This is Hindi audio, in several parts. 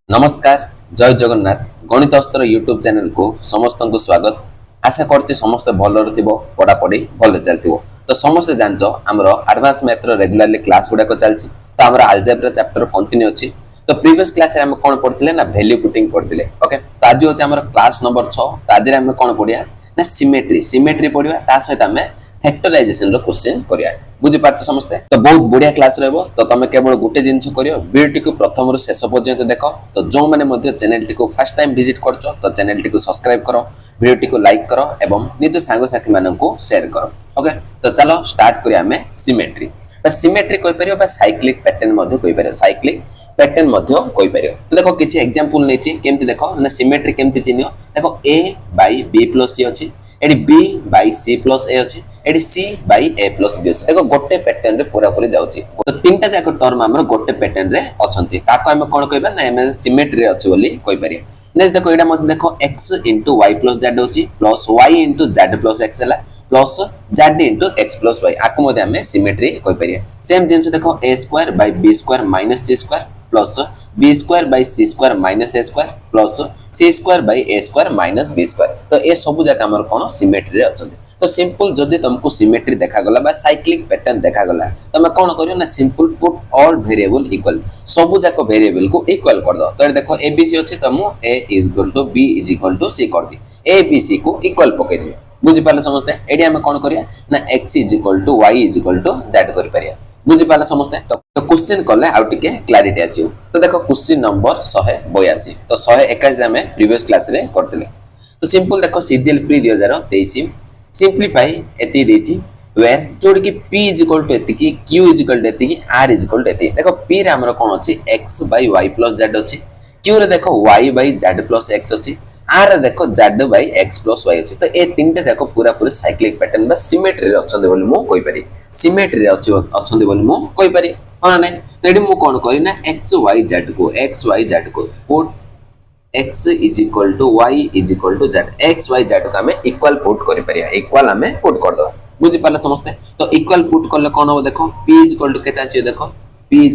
नमस्कार जय जगन्नाथ गणित अस्त्र यूट्यूब चैनल को समस्त को स्वागत। आशा करछि समस्त भलर थिबो पढ़ापढ़ी भल चलथिबो। तो समस्त जानछ हमरो एडवांस मैथ रो रेगुलरली क्लास गुडा को चलछि। तो हमरो अलजेब्रा चैप्टर कंटिन्यू अछि। तो प्रीवियस क्लास रे हम कोन पढ़थिले ना वैल्यू पुटिंग पढ़थिले। ओके तो आज होछि हमरो क्लास नंबर 6। तो आज रे हम कोन पढ़िया ना सिमेट्री पढ़िया ता सहित हम फैक्टराइजेशन रो क्वेश्चन करिया। बुझी पाछ समस्त तो बहुत बढ़िया क्लास रहबो। तो तमे केवल गुटे जिंस करियो वीडियो को प्रथम रु शेष पर्यंत देखो। तो जो माने मध्य चैनल टी को फर्स्ट टाइम विजिट करछो तो चैनल टी को सब्सक्राइब करो, वीडियो टी को लाइक करो एवं निज सांग साथी मानन को शेयर करो। ओके तो चलो स्टार्ट करिया हमें सिमेट्री। तो सिमेट्री कोइ परियो बा साइक्लिक पैटर्न मध्य कोइ परियो, साइक्लिक पैटर्न मध्य कोइ परियो। तो देखो किछि एग्जांपल नेछि केमति देखो ना सिमेट्री केमति चिन्हियो। देखो a by b plus c अछि, एडी b by c plus a अछि, एडी c by a plus b अछि। देखो गोटे पैटर्न रे पूरा पूरी जाउछि। तो तीनटा जाक टर्म हमर गोटे पैटर्न रे अछंती ताको हम कोन कहबा ना हम सिमेट्री अछि बोली कहि परिया। नेक्स्ट देखो एडा मत देखो x y plus z होछि plus y z plus x हला plus z x plus y आको मते हम सिमेट्री कहि परिया। सेम जिंस देखो a square by b square minus c square plus b square by c square minus a square plus c square by a square minus b square। तो ए सब जाक हमर कोन सिमेट्री रे अछंती। तो सिंपल जदि तुमको सिमेट्री देखा गला बा साइक्लिक पैटर्न देखा गला तमे कोन करियो ना simple put all variable equal सब जाक वेरिएबल को इक्वल कर दो। तो देखो abc अछि त मु a = b = c कर दी, abc को इक्वल पके दिबे। बुझि पाले समझते एडी हम कोन करिया ना x = y = z करि परिया। बुझि पाले समझते तो क्वेश्चन करले आउ टिके क्लैरिटी आसियो। तो देखो क्वेश्चन नंबर 182 तो 121 हम प्रीवियस क्लास रे करथिले। तो सिंपल देखो सीजीएल प्री 2023 सिंपलीफाई एति देछि वेयर जोड़ की p = एति q = एति r = एति। देखो p रे हमर कोन अछि x by y plus z अछि, q रे देखो y by z plus x अछि, r रे देखो z by x plus y अछि। तो ए तीनटा जाको पूरा पूरा साइक्लिक पैटर्न बा सिमेट्री रे अछंदे बोली मु कहि पारि, सिमेट्री रे अछंदे बोली मु कहि पारि होना नै। तो एडी मु कोन करि ना x y z को put x = y = z x y z को हमें इक्वल पुट करि परिया, इक्वल हमें पुट कर दो। बुझि पाले समझते तो इक्वल पुट करले कोन हो देखो p = केता आसी देखो p =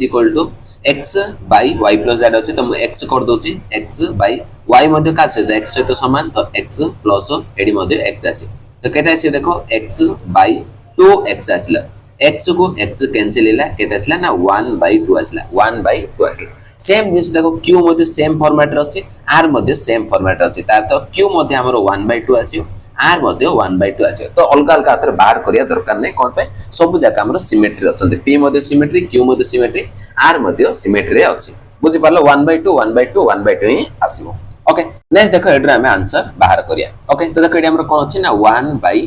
x by y plus z अछि। तो मैं x कर दोछि x by y मध्ये का छै x सहित समान तो x प्लस एडी मध्ये x आसी। तो केता आसी देखो x by 2x आसीला, x को x कैंसिल हैला केता आसीला ना 1 by 2 आसीला, 1 by 2 आसीला। सेम जिस देखो q मध्ये सेम फॉर्मेट रे अछि, r मध्ये सेम फॉर्मेट रे अछि। ता तो q मध्ये हमरो 1 by 2 आसीयो, r मध्ये 1 by 2 आसीयो। तो अलगा अलगा अथर बाहर करिया दरकार नै कोन पे सब जाका हमरो सिमेट्री अछंती, p मध्ये सिमेट्री, q मध्ये सिमेट्री, r मध्ये सिमेट्री रे अछि। बुझि पालो 1 by 2 1 by 2 1 by 2 he आसीबो। Okay next देखो एड्रा हमें आंसर बाहर करिया। ओके तो देखो एडी हमरो कोन अछि ना 1 by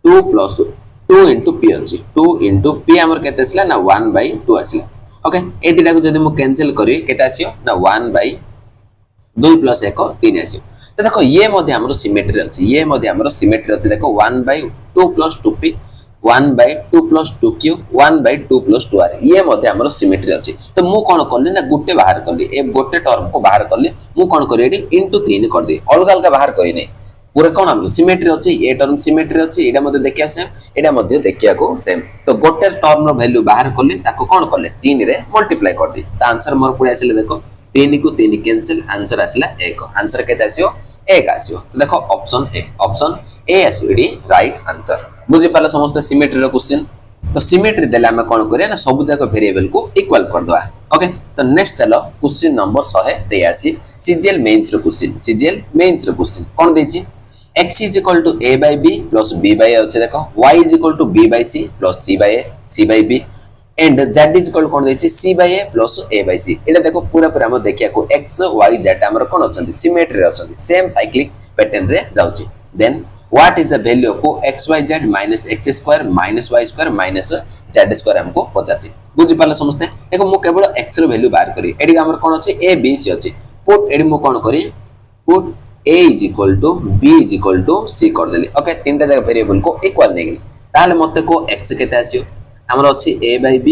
2 plus 2 into p अछि, 2 into p हमर केते आसीला ना 1 by 2 आसीला। ओके ए दिटा को जदि मु कैंसिल करी केता आसीयो ना 1 by 2 plus 1 3 आसीयो। तो देखो ये मध्ये हमरो सिमेट्री अछि, ये मध्ये हमरो सिमेट्री अछि। देखो 1 by 2 plus 2p 1 by 2 plus 2q 1 by 2 plus 2r ये मध्ये हमरो सिमेट्री अछि। तो मु कोन करली ना गुटे बाहर करली, ए गोटे टर्म को बाहर करली मु कोन करी एडी इनटू 3 कर दी, अलग अलग बाहर करी नै पूरा कोन हमरो सिमेट्री अछि। ए टर्म सिमेट्री अछि, एडा मध्ये देखिया सेम, एडा मध्ये देखिया को सेम। तो गोटे टर्म रो वैल्यू बाहर करली ताको कोन करले 3 रे मल्टीप्लाई कर दी। तो आंसर मोर पुरा आसीले देखो 3 को 3 कैंसिल आंसर आसीला 1, आंसर केते आसीयो 1 आसीयो। तो देखो ऑप्शन ए आसीयो एडी राइट आंसर। बुझि पाले समस्त सिमेट्री रो क्वेश्चन। तो सिमेट्री देला हम कोन करिया ना सब जाक वेरिएबल को इक्वल कर दवा। ओके तो नेक्स्ट चलो क्वेश्चन नंबर 183 सीजीएल मेंस रो क्वेश्चन, सीजीएल मेंस रो क्वेश्चन कोन देछि x = a by b plus b by a अछि। देखो y = b by c plus c by a c by b and z कोन देछि c by a plus a by c। एटा देखो पूरा पूरा हम देखिया को x y z हमर कोन अछंती सिमेट्री रे अछंती, सेम साइक्लिक पैटर्न रे जाउछि। Then what is the value of xyz - x² - y² - z² हमको पचाछि। बुझि पाले समझते देखो मु केवल x रो वैल्यू बाहर करी, एडी हमर कोन अछि a b c अछि। पुट एडी मु कोन करी पुट a = b = c कर देली। ओके तीनटा जगह वेरिएबल को इक्वल नै गेली ताले मते को x केते आसीयो हमर अछि a by b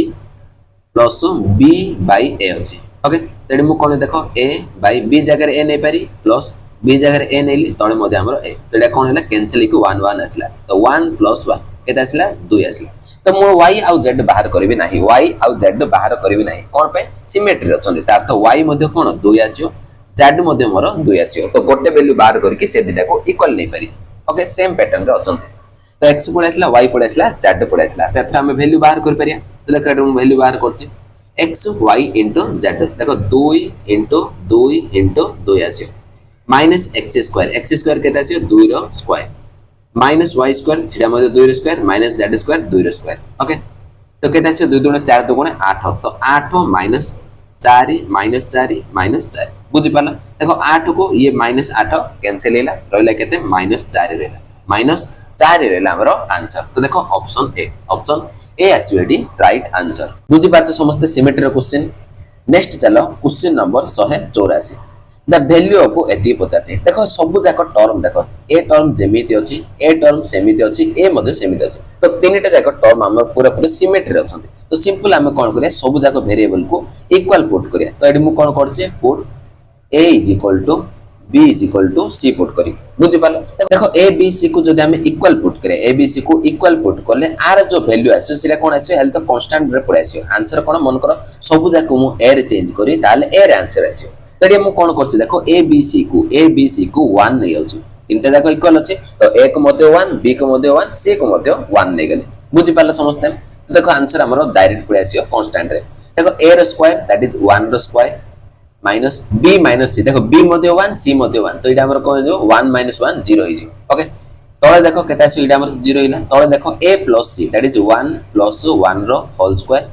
plus b by a अछि। ओके तेडी मु कोन देखो a by b जगह a नै पारी प्लस b जगह a नैली तळे मध्ये हमर a तेडा कोन हैला कैंसिल को 1 1 आसीला। तो 1 + 1 केते आसीला 2 आसीला। तो मु y आउ z बाहर करबी नाही y आउ z बाहर करबी नाही कोन पे सिमेट्री अछन तार तो y मध्ये कोन 2 आसियो z मध्ये मोर 2 आसियो तो गोटे वैल्यू बाहर करके से दिटा को इक्वल नहीं पारी ओके सेम पैटर्न रे अछन तो x पड़े आसला y पड़े आसला z पड़े आसला तो एथरा हम वैल्यू बाहर कर परिया तो देखो एटा हम वैल्यू बाहर करछि x y z देखो 2 * 2 * 2 आसियो माइनस x स्क्वायर केता आसियो 2 रो स्क्वायर माइनस y स्क्वायर छिडा मध्ये 2 रो स्क्वायर माइनस z स्क्वायर 2 रो स्क्वायर ओके तो केता आसियो 2 * 4 = 8 तो 8 माइनस 4 माइनस 4 माइनस 4 बुझि पाला देखो 8 को ये माइनस 8 कैंसिल हैला रहला केते माइनस 4 रहला माइनस 4 रहला हमरो आंसर तो देखो ऑप्शन ए आसीबेडी राइट आंसर बुझि पारछ समस्त सिमेट्री क्वेश्चन नेक्स्ट चलो question number 184 the value of एति पचाचे देखो सब जाक टर्म देखो ए टर्म जेमिति अछि ए टर्म सेमिति अछि ए मध्ये सेमिति अछि तो तीनटा जाक टर्म हम पूरा पूरा सिमेट्री अछंती तो सिंपल हम कोन करिया सब जाक वेरिएबल को इक्वल पुट करिया तो एडी मु कोन करछे put a = b = c put करी बुझि पाल देखो a b c को जदि हम इक्वल पुट करे a b c को इक्वल पुट करले आर जो वैल्यू आसे सिला कोन आसे हेल्थ कांस्टेंट रे पड़े आसे आंसर कोन मन कर सब जाक मु a रे चेंज करी ताले a रे आंसर आसे तडी मु कोन करछि देखो a b c को 1 नै आउछि तीनटा जाक इक्वल अछि तो a को मध्ये 1 b को मध्ये 1 c को मध्ये 1 नै गेले बुझि पाल समस्त देखो आंसर हमरो डायरेक्ट पड़े आसे कांस्टेंट रे देखो a रो स्क्वायर दैट इज 1 रो square minus b minus c देखो b मध्ये 1 c मध्ये 1 तो इडा हमर कोन जो 1 - 1 0 हो जो ओके तळे देखो केता से इडा हमर 0 हिला तळे देखो a + c दैट इज 1 + 1 रो होल स्क्वायर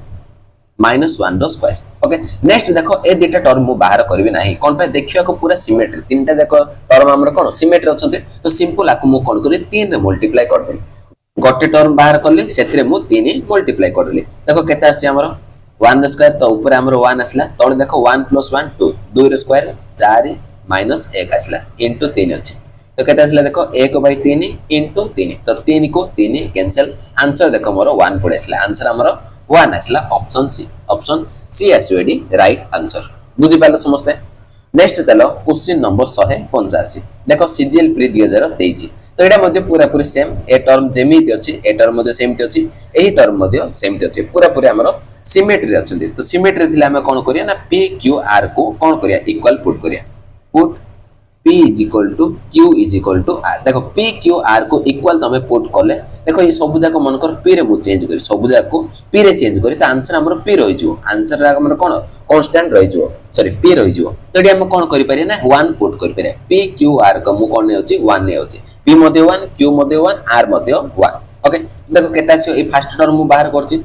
माइनस 1 रो स्क्वायर ओके नेक्स्ट देखो ए दुटा टर्म मु बाहर करबी नाही कोन पे देखिया को पूरा सिमेट्री तीनटा देखो टर्म हमर कोन सिमेट्री अछते तो सिंपल आकु मु कोन करी 3 रे मल्टीप्लाई कर दे गोटे टर्म बाहर करले सेथरे मु 3 मल्टीप्लाई कर देले देखो केता से हमर 1 रो स्क्वायर तो ऊपर हमर 1 आसला तळे देखो 1 + 1 2 2 रो स्क्वायर 4 माइनस 1 आसला इनटू 3 अछि तो केता आसला देखो 1/3 इनटू 3 तो 3 को 3 कैंसिल आंसर देखो मोर 1 पड़े आसला आंसर हमर 1 आसला ऑप्शन सी आसीबेडी राइट आंसर बुझि पालो समस्ते नेक्स्ट चलो क्वेश्चन नंबर 185 देखो सीजीएल प्री 2023 तो एटा मध्ये पूरा पूरी सेम ए टर्म जेमिति अछि ए टर्म मध्ये सेमति अछि एही टर्म मध्ये सेमति अछि पूरा पूरी हमरो सिमेट्री अछंती तो सिमेट्री थिला हम कोन करिया ना p q r को कोन करिया इक्वल पुट करिया पुट p = q = r देखो p q r को इक्वल तमे पुट करले देखो ये सब जाको मन कर p रे मु चेंज करी सब जाको p रे चेंज करी त आंसर हमर p रहि जो आंसर रा हमर कोन कांस्टेंट रहि जो सॉरी p रहि जो तो एडी हम कोन करि पारे ना 1 पुट करि पारे p q r को मु कोन ने होची 1 ने होची p मध्ये 1 q मध्ये 1 r मध्ये 1 ओके देखो केता से ए फर्स्ट टर्म मु बाहर करची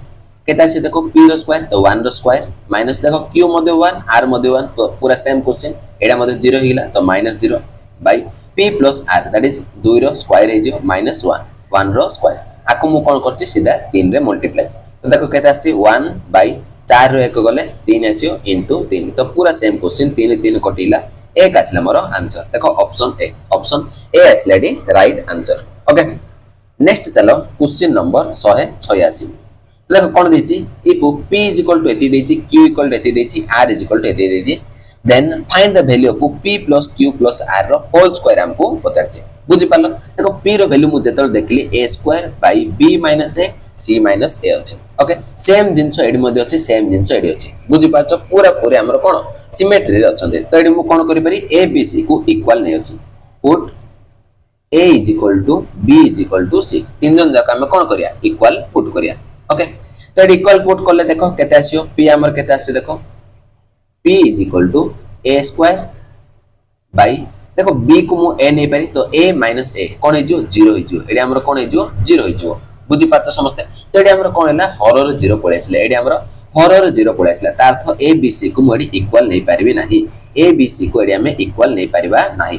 केता से देखो p रो स्क्वायर तो 1 रो स्क्वायर माइनस देखो q मध्ये 1 r मध्ये 1 तो पूरा सेम क्वेश्चन एडा मध्ये 0 हिला तो -0 by p + r that is 2 रो स्क्वायर हे जो -1 1 रो स्क्वायर आको मु कोन करछि सीधा 3 रे मल्टीप्लाई तो देखो केता आसी 1/4 रो 1 गले 3 आसियो इनटू 3 तो पूरा सेम क्वेश्चन 3 3 कटिला 1 आछला मोर आंसर देखो ऑप्शन ए आसलेडी राइट आंसर ओके नेक्स्ट चलो क्वेश्चन नंबर 186 देखो कोन देछि इफ p = एति देछि q = एति देछि r = एति देछि then find the value of p + q + r रो होल स्क्वायर हमको पचारछि बुझि पालो देखो p रो वैल्यू मु जेतल देखली a² / b - a c - a अछि ओके सेम जिंस एडी मध्ये अछि सेम जिंस एडी अछि बुझि पाछो पूरा पूरा हमर कोन सिमेट्री रे अछन्ते तो एडी मु कोन करि पारि a b c को इक्वल नै अछि पुट a = b = c तीन जन जाका हम कोन करिया इक्वल पुट करिया ओके तो इक्वल पुट करले देखो केते आसियो p हमर केते आसी देखो p = a² / देखो b को मु a नै पारि तो a - a कोन हे जो 0 हे जो एडी हमर कोन हे जो 0 हे जो बुझि पाछ समस्त तो एडी हमर कोन हैला हरर 0 पड़े आसले एडी हमर हरर 0 पड़े आसला तार अर्थ a b c को मु एडी इक्वल नै पारिबी नाही a b c को एडी हम इक्वल नै पारिबा नाही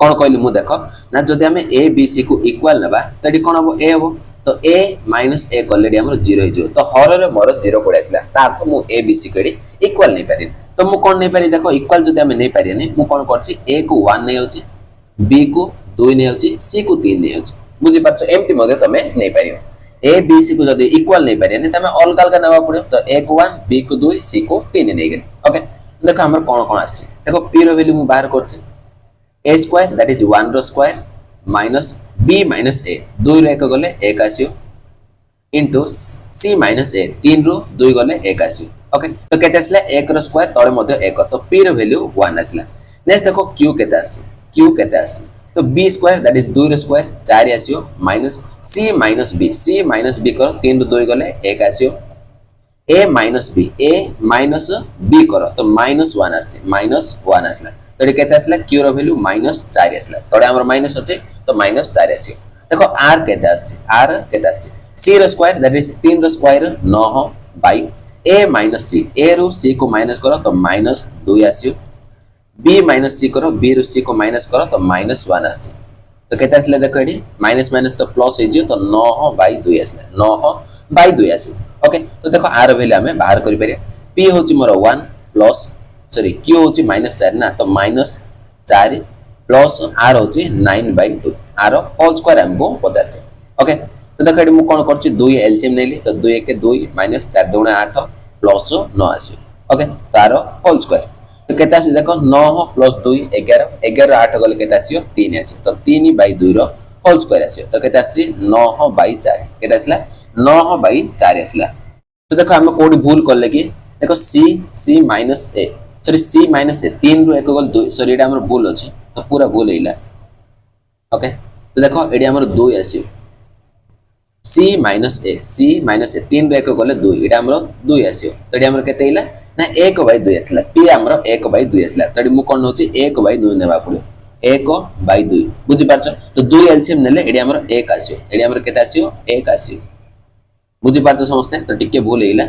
कोन कहली मु देखो ना जदि हम a b c को इक्वल नबा तो एडी कोन हबो a हबो तो a - a कॉलेडी हमर 0 हे जो तो हरर रे मोर 0 पड़े आसला तार अर्थ मु a b c को एडी इक्वल नै पारि तो मु कोन नै पारि देखो इक्वल जदि हम नै पारि नै मु कोन करछि a को 1 नै होछि b को 2 नै होछि c को 3 नै होछि बुझि पाछ एम्ति मध्ये तमे नै पारियो a b c को जदि इक्वल नै पारि नै तमे अलग अलग नबा पड़ियो तो a को 1 b को 2 c को 3 नै गेल ओके देखो हमर कोन आछि देखो p रो वैल्यू मु बाहर करछि a² दैट इज 1 रो स्क्वायर माइनस b - a 2 रो 1 गले 1 आसियो इंटू सी माइनस ए 3 रु 2 गले 1 आसी ओके तो केते आसला 1 रो स्क्वायर तळे मध्ये 1 तो p रो वैल्यू 1 आसला नेक्स्ट देखो q केते आसी q केते आसी तो b स्क्वायर दैट इज 2 रो स्क्वायर 4 आसीयो माइनस c माइनस b करो 3 रु 2 गले 1 आसीयो a माइनस b करो तो -1 आसी -1 आसला तो केते आसला q रो वैल्यू -4 आसला तळे हमर माइनस अछि तो -4 आसी देखो r केते आसी c रो स्क्वायर दैट इज 3 रो square 9 by a minus c a रो c को माइनस करो तो -2 आसी b माइनस c करो b रो c को माइनस करो तो -1 आसी तो केते आसला देखो एडी माइनस माइनस तो प्लस हे जे तो 9 बाय 2 आसला 9 बाय 2 आसी ओके तो देखो r वैल्यू हमें बाहर करि परिया p होची मोर 1 प्लस सॉरी q होची -4 ना तो -4 प्लस r होची 9 बाय 2 r होल स्क्वायर हमको पचार छे ओके तो देखो एडी मु कोन करछि 2 एलसीएम नेली तो 2 1 2 -4 2 8 प्लस 9 आसी ओके तो r होल स्क्वायर तो केते आसी देखो 9 प्लस 2 11 11 8 गले केते आसीयो 3 आसी तो 3 बाय 2 रो होल स्क्वायर आसी तो केते आसी 9 बाय 4 केते आसला 9 बाय 4 आसला तो देखो हम कोडी भूल करले कि देखो c minus a sorry c minus a 3 रु 1 गल 2 सॉरी एटा हमर भूल अछि तो पूरा भूल हेला ओके तो देखो एडी हमर 2 आसी c माइनस a 3 रु 1 गले 2 एटा हमर 2 आसी तो एडी हमर केते हेला ना 1 बाय 2 आसला p हमर 1 बाय 2 आसला तो एडी मु कोन होची 1 बाय 2 नेबा पड़ो 1 बाय 2 बुझि पारछ तो 2 एलसीएम नेले एडी हमर 1 आसीयो एडी हमर केते आसीयो 1 आसीयो बुझि पारछ समस्ते तो टिके भूल हेला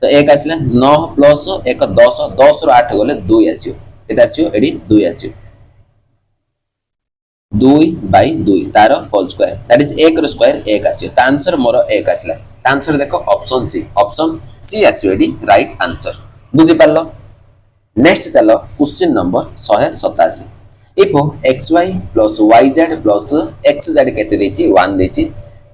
तो 1 आसला 9 प्लस 1 10 10 रो 8 गले 2 आसीयो केते आसीयो एडी 2 आसीयो 2 बाय 2 तार होल स्क्वायर दैट इज 1 रो स्क्वायर 1 आसीयो त आंसर मोर 1 आसला त आंसर देखो ऑप्शन सी आसीयो एडी राइट आंसर बुझि पारलो नेक्स्ट चलो question number 187 if xy plus yz plus xz केते देछि 1 देछि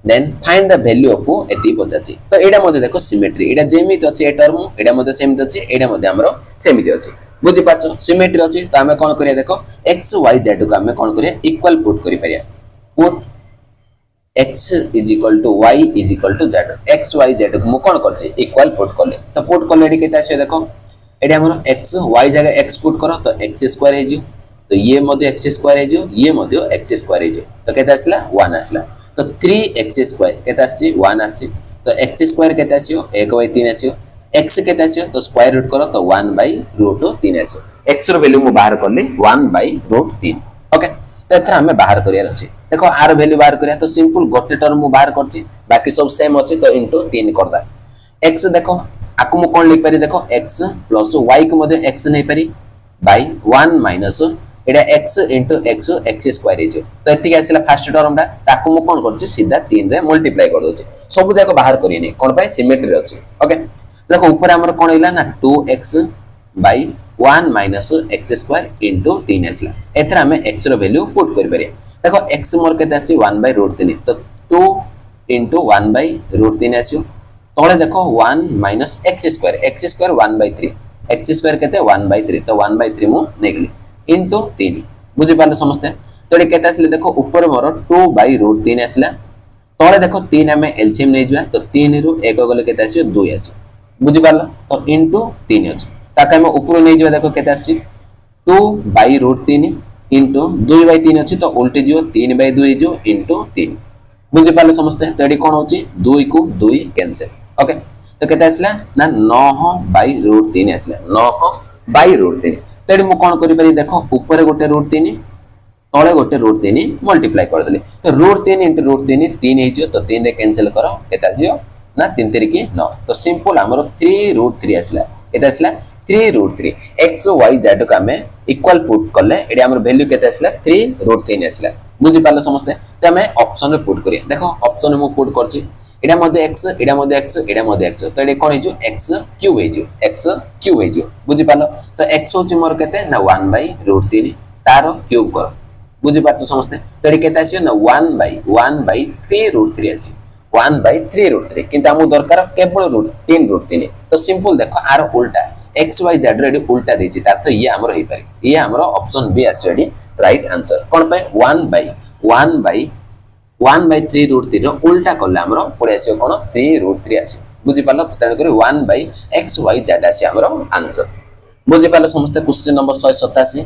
then find the value of एति पचाछि तो एडा मध्ये देखो सिमेट्री एडा जेमिति अछि ए टर्म एडा मध्ये सेमिति अछि एडा मध्ये हमरो सेमिति अछि बुझि पाछो सिमेट्री अछि त हमें कोन करिया देखो x y z को हमें कोन करिया इक्वल पुट करि परिया put x is equal to y is equal to z x y z को मु कोन करछि इक्वल पुट करले तो पुट करले एडी केते आसे देखो एडी हमरो x y जगह x पुट करो तो x स्क्वायर हे जो तो ये मध्ये x स्क्वायर हे जो ये मध्ये x स्क्वायर हे जो तो केते आसला 1 आसला तो 3x स्क्वायर केते आसी 1 आसी तो x स्क्वायर केते आसीयो 1/3 आसीयो x केते आसीयो तो स्क्वायर रूट करो तो 1/√3 आसीयो x रो वैल्यू मु बाहर करले 1/√3 ओके तो एथरा हमें बाहर करिया अछि देखो r वैल्यू बाहर करिया तो सिंपल गोटे टर्म मु बाहर करछि बाकी सब सेम अछि तो इनटू 3 करदा x देखो आकु मु कोन लिख पारि देखो x प्लस y को मध्ये x नै पारि बाय 1 माइनस एडा x into x x square हे जो तो एति के आसीला फर्स्ट टर्म डा ताकू मु कोन करछि सीधा 3 रे मल्टीप्लाई कर दोछि सब जाको बाहर करिनी कोन पाए सिमेट्री अछि ओके देखो ऊपर हमर कोन हिला ना 2x by 1 minus x square into 3 आसीला एथरा हमें x रो वैल्यू पुट करि परिया देखो x मोर केते आसी 1/√3 तो 2 into 1/√3 आसीयो तळे देखो 1 minus x square 1/3 x square केते 1/3 तो 1/3 मु नेगली into 3 बुझि पाले समझते तो ये केते आसीले देखो ऊपर मोर 2/√3 आसीला तळे देखो 3 हमें एलसीएम नै जुआ तो 3 रु 1 गले केते आसीयो 2 आसीयो बुझि पालो तो into 3 अछि ताके हम ऊपर नै जुआ देखो केते आसी 2/√3 into 2/3 अछि तो उल्टे जियो 3/2 जो into 3 बुझि पाले समझते तो एडी कोन होची 2 को 2 कैंसिल ओके तो केते आसीला ना 9/√3 आसीला 9/√3 तो एडी मु कोन करि पारि देखो ऊपर गोटे √3 तळे गोटे √3 मल्टीप्लाई कर देले तो √3 into √3 3 हे जो तो 3 रे कैंसिल करो केता जियो ना 3 3 की 9 तो सिंपल हमरो 3√3 आसला एटा आसला 3√3 x y z को हमें इक्वल पुट करले एडी हमर वैल्यू केता आसला 3√3 आसला बुझि पालो समझते तो हमें ऑप्शन रे पुट करिया देखो ऑप्शन में मु पुट करछि एडा मध्ये x एडा मध्ये x एडा मध्ये x तो एडे कोन हे जो x क्यूब हे जो बुझि पालो तो x होची मोर केते ना 1/√3 तारो क्यूब कर बुझि पाछो समझते तो एडे केते आसियो ना 1/3√3 आसियो 1/3√3 किंतु हमु दरकार केवल √3 तो सिंपल देखो आर उल्टा x y z रे उल्टा देछि तार तो ये हमरो हे पारे ये हमरो ऑप्शन बी आसियो एडी राइट आंसर कोन पे 1/1 1/3√3 उल्टा कले आमर पड़े आस कौन 3√3 आस बुझीपार तेणुक 1/xyz आस आमर आंसर बुझीपार समस्त क्वेश्चन नंबर 187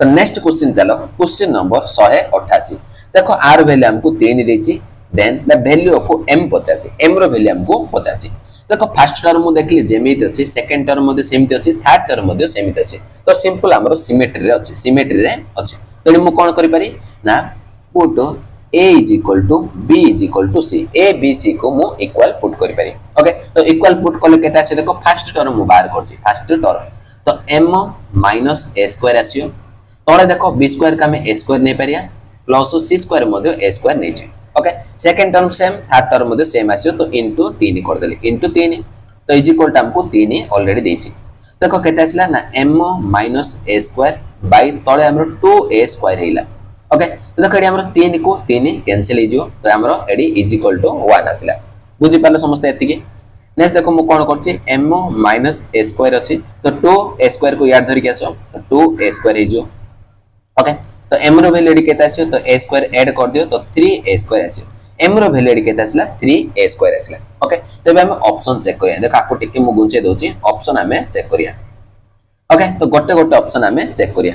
तो नेक्स्ट क्वेश्चन चलो क्वेश्चन नंबर 188 देखो आर वैल्यू हमको 3 देछि then the value of m पचासी m रो वैल्यू हमको पचासी देखो फर्स्ट टर्म मु देखली जेमिति अछि सेकंड टर्म मध्ये सेमिति अछि थर्ड टर्म मध्ये सेमिति अछि तो सिंपल हमरो सिमेट्री रे अछि सिमेट्री रे अछि तो मु कोन करि पारि ना put a is equal to b is equal to c a b c को मु इक्वल पुट करि पारि ओके तो इक्वल पुट कले केता अछि देखो फर्स्ट टर्म मु बाहर करछि फर्स्ट टर्म तो m माइनस a स्क्वायर आसियो तळे देखो b स्क्वायर का में a स्क्वायर नै पारिया प्लस c स्क्वायर मध्ये a स्क्वायर नै छै okay second term same third term मध्ये सेम आसियो तो इनटू 3 कर देले इनटू 3 तो इज इक्वल टू हमको 3 ऑलरेडी देछि देखो केता आसला ना m minus a square by तळे हमरो 2a स्क्वायर हेला ओके तो देखो एडी हमरो 3 को 3 कैंसिल हे जो तो हमरो एडी इज इक्वल टू 1 आसला बुझि पाले समस्त एतिके नेक्स्ट देखो मु कोन करछि m माइनस a स्क्वायर अछि तो 2a स्क्वायर को याद धरि के आसो तो 2a स्क्वायर हे जो ओके तो m रो वैल्यू एडी केता आसियो तो a स्क्वायर ऐड कर दियो तो 3a स्क्वायर आसियो m रो वैल्यू एडी केता आसला 3a स्क्वायर आसला ओके तबे हम ऑप्शन चेक करिया देखो आको टिके मु गुंचे दोची ऑप्शन हमें चेक करिया ओके तो गोटे गोटे ऑप्शन हमें चेक करिया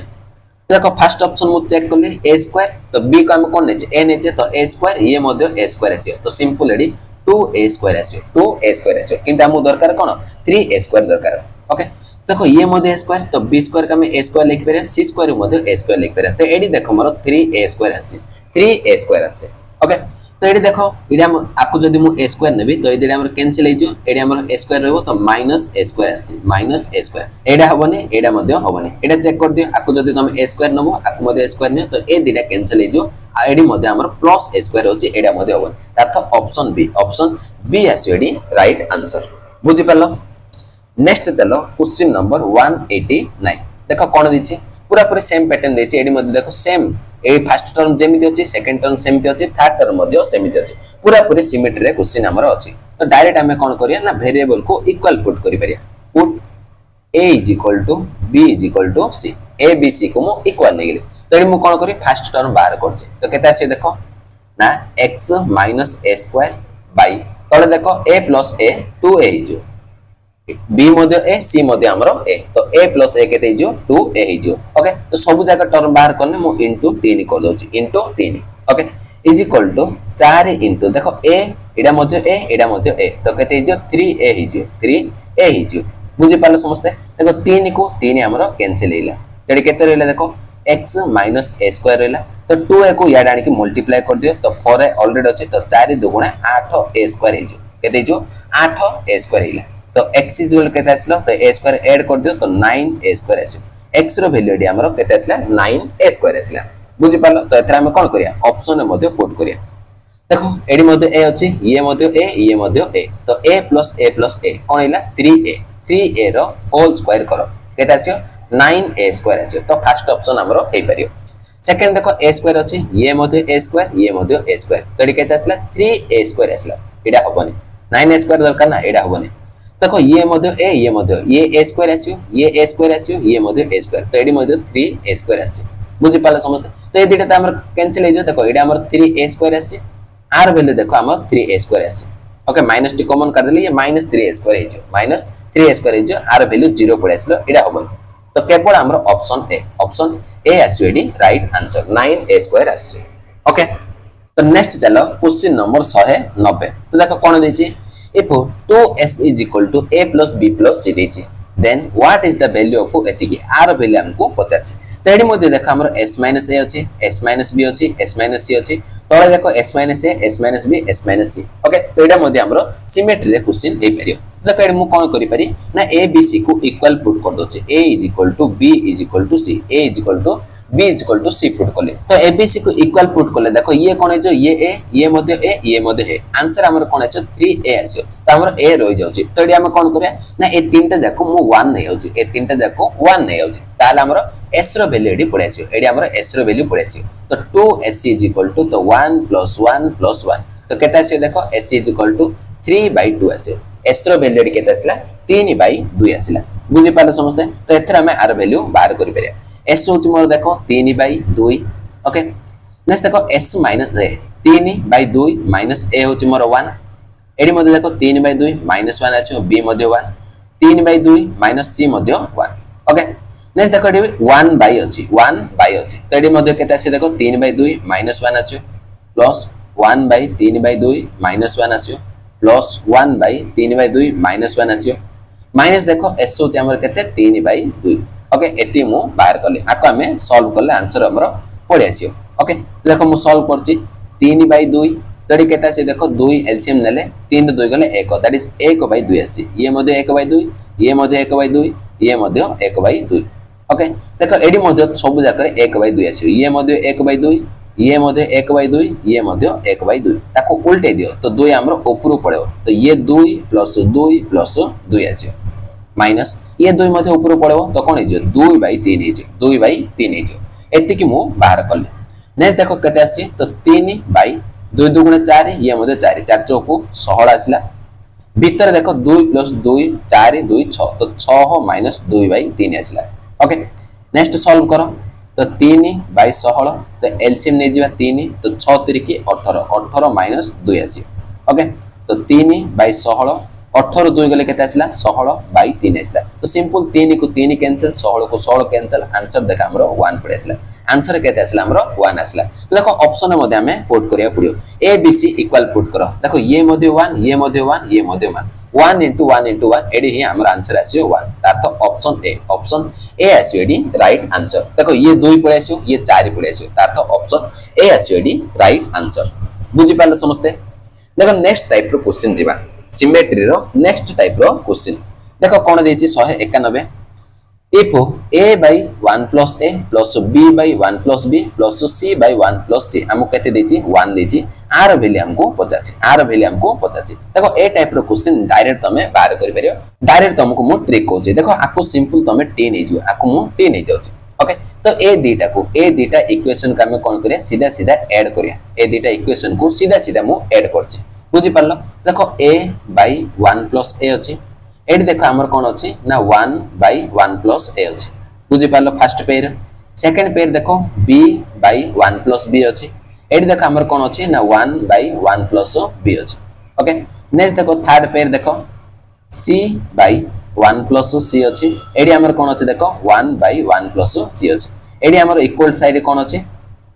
देखो फर्स्ट ऑप्शन मु चेक करली a स्क्वायर तो b को हम कोन नेचे a नेचे तो a स्क्वायर ये मध्ये a स्क्वायर आसियो तो simple AD 2a square आसियो 2a square आसियो किंतु हमु दरकार कोन 3a स्क्वायर दरकार ओके देखो ये मध्ये a स्क्वायर तो b स्क्वायर का में a स्क्वायर लिख पेरे c स्क्वायर मध्ये a स्क्वायर लिख पेरे तो एडी देखो मोर 3a स्क्वायर आसी 3a स्क्वायर आसे ओके तो एडी देखो एडी हम आपको जदी मु a स्क्वायर नेबी तो एडी हमर कैंसिल हे जो एडी हमर a स्क्वायर रहबो तो माइनस a स्क्वायर आसी माइनस a स्क्वायर एडा हबनी एडा मध्ये हबनी एडा चेक कर दियो आपको जदी तुम a स्क्वायर नबो आपको मध्ये a स्क्वायर ने तो ए दिटा कैंसिल हे जो एडी मध्ये हमर प्लस a स्क्वायर होची एडा मध्ये हबनी अर्थ ऑप्शन बी आसी एडी राइट आंसर बुझि परलो नेक्स्ट चलो क्वेश्चन नंबर 189 देखो कोन दिछि पूरा पूरा सेम पैटर्न देछि एडी मध्ये देखो सेम ए फर्स्ट टर्म जेमिति अछि सेकंड टर्म सेमिति अछि थर्ड टर्म मध्ये सेमिति अछि पूरा पूरी सिमेट्री रे क्वेश्चन हमर अछि तो डायरेक्ट हमें कोन करिया ना वेरिएबल को इक्वल पुट करि परिया put a is equal to b is equal to c a b c को मु इक्वल नै गेली तो एडी मु कोन करी फर्स्ट टर्म बाहर करछि तो केता आसी देखो ना x - a स्क्वायर बाय तळे देखो a + a 2a हिजो b मध्ये a c मध्ये हमरो a तो a + a केते हिजो 2a हिजो ओके तो सब जगह टर्म बाहर करने मु इनटू 3 कर दोछि into 3 okay is equal to 4 into देखो a एडा मध्ये a एडा मध्ये a तो केते हिजो 3a हिजो 3a हिजो बुझि पाले समस्त देखो 3 को 3 हमरो कैंसिल हेला तेडी केते रहला देखो x माइनस a स्क्वायर रहला तो 2a को याड आनी के मल्टीप्लाई कर दियो तो 4a ऑलरेडी अछि तो 4 दुगुणा 8a स्क्वायर हिजो केते हिजो 8a स्क्वायर हेला तो x इज इक्वल केते आसलो तो a स्क्वायर ऐड कर दियो तो 9a स्क्वायर आसो x रो वैल्यू एडी हमरो केते आसला 9a स्क्वायर आसला बुझि पालो तो एथरा हम कोन करिया ऑप्शन मध्ये पुट करिया देखो एडी मध्ये a अछि ये मध्ये a तो a + a कोन हैला 3a रो होल स्क्वायर करो केते आसियो 9a स्क्वायर आसियो तो फर्स्ट ऑप्शन हमरो हे परियो सेकंड देखो a स्क्वायर अछि ये मध्ये a स्क्वायर तो एडी केते आसला 3a स्क्वायर आसला एडा हबनी 9a स्क्वायर दरकार ना एडा हबनी देखो ये a स्क्वायर आसियो ये a स्क्वायर आसियो ये मध्ये a स्क्वायर तो एडी मध्ये 3a स्क्वायर आसी बुझि पाले समस्त तो ए दिटा त हमर कैंसिल हे जो देखो एडा हमर 3a स्क्वायर आसी आर वैल्यू देखो हमर 3a स्क्वायर आसी ओके माइनस टी कॉमन कर देली ये -3a स्क्वायर हे जो -3a स्क्वायर हे जो आर वैल्यू 0 पड़े आसलो एडा हबन तो केवल हमर ऑप्शन ए आसी एडी राइट आंसर 9a स्क्वायर आसी ओके तो नेक्स्ट चलो क्वेश्चन नंबर 190 तो देखो कोन देछि if 2s is equal to a plus b plus c देछि then what is the value of एतिकी r value हमको पचाछि तो एडी मध्ये देखा हमर s - a अछि s - b अछि s - c अछि तळे देखो s - a s - b s - c okay तो एडा मध्ये हमरो सिमेट्री रे क्वेश्चन हे परियो देखो एडी मु कोन करि पारि ना a b c को इक्वल पुट कर दोछि a = b = c a = b = c put करले तो a b c को इक्वल पुट करले देखो ये कोन है जो ये a ये मध्ये a आंसर हमर कोन है 3a आसियो तो हमर a रहि जाउची तो एडी हम कोन करिया ना ए तीनटा जाको मु 1 नै आउची ए तीनटा जाको 1 नै आउची ताले हमर s रो वैल्यू एडी पड़े आसियो एडी हमर s रो वैल्यू पड़े आसियो तो 2s = तो 1 + 1 + 1 तो केता आसियो देखो s = 3/2 आसियो s रो वैल्यू एडी केता आसिला 3/2 आसिला बुझि पाले समस्त तो एथरा हम r वैल्यू बाहर करि परिया s होची मोर देखो 3/2 ओके नेक्स्ट देखो s - a 3/2 माइनस ए होची मोर 1 एडी मध्ये देखो 3/2 माइनस 1 आछो बी मध्ये 1 3/2 माइनस सी मध्ये 1 ओके नेक्स्ट देखो एडी 1 बाय अछि तो एडी मध्ये केते आछे देखो 3/2 माइनस 1 आछो प्लस 1 बाय 3/2 माइनस 1 आछो प्लस 1 बाय 3/2 माइनस 1 आछो माइनस देखो एस होची हमर केते 3/2 ओके एती मु बाहर करले आको हमें सॉल्व करले आंसर हमर पड़े आसियो ओके देखो मु सॉल्व करछि 3/2 तड़ी केता से देखो 2 एलसीएम नेले 3 2 गले 1 दैट इज 1/2 आसी ये मध्ये 1/2 ये मध्ये 1/2 ये मध्ये 1/2 ओके देखो एडी मध्ये सब जाकर 1/2 आसी ये मध्ये 1/2 ये मध्ये 1/2 ये मध्ये 1/2 ताको उल्टे दियो तो 2 हमरो ऊपर पड़े तो ये 2 + 2 आसी माइनस ये 2 मध्ये ऊपर पड़े तो कोन हे 2/3 हे 2/3 हे एति कि मु बाहर करले नेक्स्ट देखो केते आसी तो 3/2 2 गुणे 4 ये मध्ये 4 4 चौको 16 आसला भीतर देखो 2 + 2 4 2 6 तो 6 माइनस 2/3 आसला ओके नेक्स्ट सॉल्व करो तो 3/16 तो एलसीएम नै जिवा 3 तो 6 3 की 18 18 माइनस 2 आसी ओके तो 3/16 18 2 गले केते आसला 16/3 आसला तो सिंपल 3 को 3 कैंसिल 16 को 16 कैंसिल आंसर देखा हमरो 1 पड़े आसला आंसर केते आसला हमरो 1 आसला तो देखो ऑप्शन मध्ये हमें पुट करिया पड़ियो A B C equal put करो देखो ये मध्ये 1 ये मध्ये 1 ये मध्ये 1 1 * 1 * 1 एडी ही हमर आंसर आसियो 1 तार तो ऑप्शन ए आसियो एडी राइट आंसर देखो ये 2 पड़े आसियो ये 4 पड़े आसियो तार तो ऑप्शन ए आसियो एडी राइट आंसर बुझि पालो समझते देखो नेक्स्ट टाइप रो क्वेश्चन जिबा सिमेट्री रो नेक्स्ट टाइप रो क्वेश्चन देखो कोन देछि 191 if a/1 + a + b/1 + b + c/1 + c हमको केते देछि 1 देछि आर वैल्यू हमको पचाछि देखो ए टाइप रो क्वेश्चन डायरेक्ट तमे बाहर करि परियो डायरेक्ट तुमको मु ट्रिक कहूछि देखो आको सिंपल तमे टी नै जियो आको मु टी नै जाउछि ओके तो ए दीटा इक्वेशन का हमें कोन करिया सीधा सीधा ऐड करिया ए दीटा इक्वेशन को सीधा सीधा मु ऐड करछि बुझि पारलो देखो a/1 + a अछि एडी देखो हमर कोन अछि ना 1/1 + a अछि बुझि पारलो फर्स्ट पेयर सेकंड पेयर देखो b/1 + b अछि एडी देखो हमर कोन अछि ना 1/1 + b अछि ओके नेक्स्ट देखो थर्ड पेयर देखो c/1 + c अछि एडी हमर कोन अछि देखो 1/1 + c अछि एडी हमर इक्वल साइड कोन अछि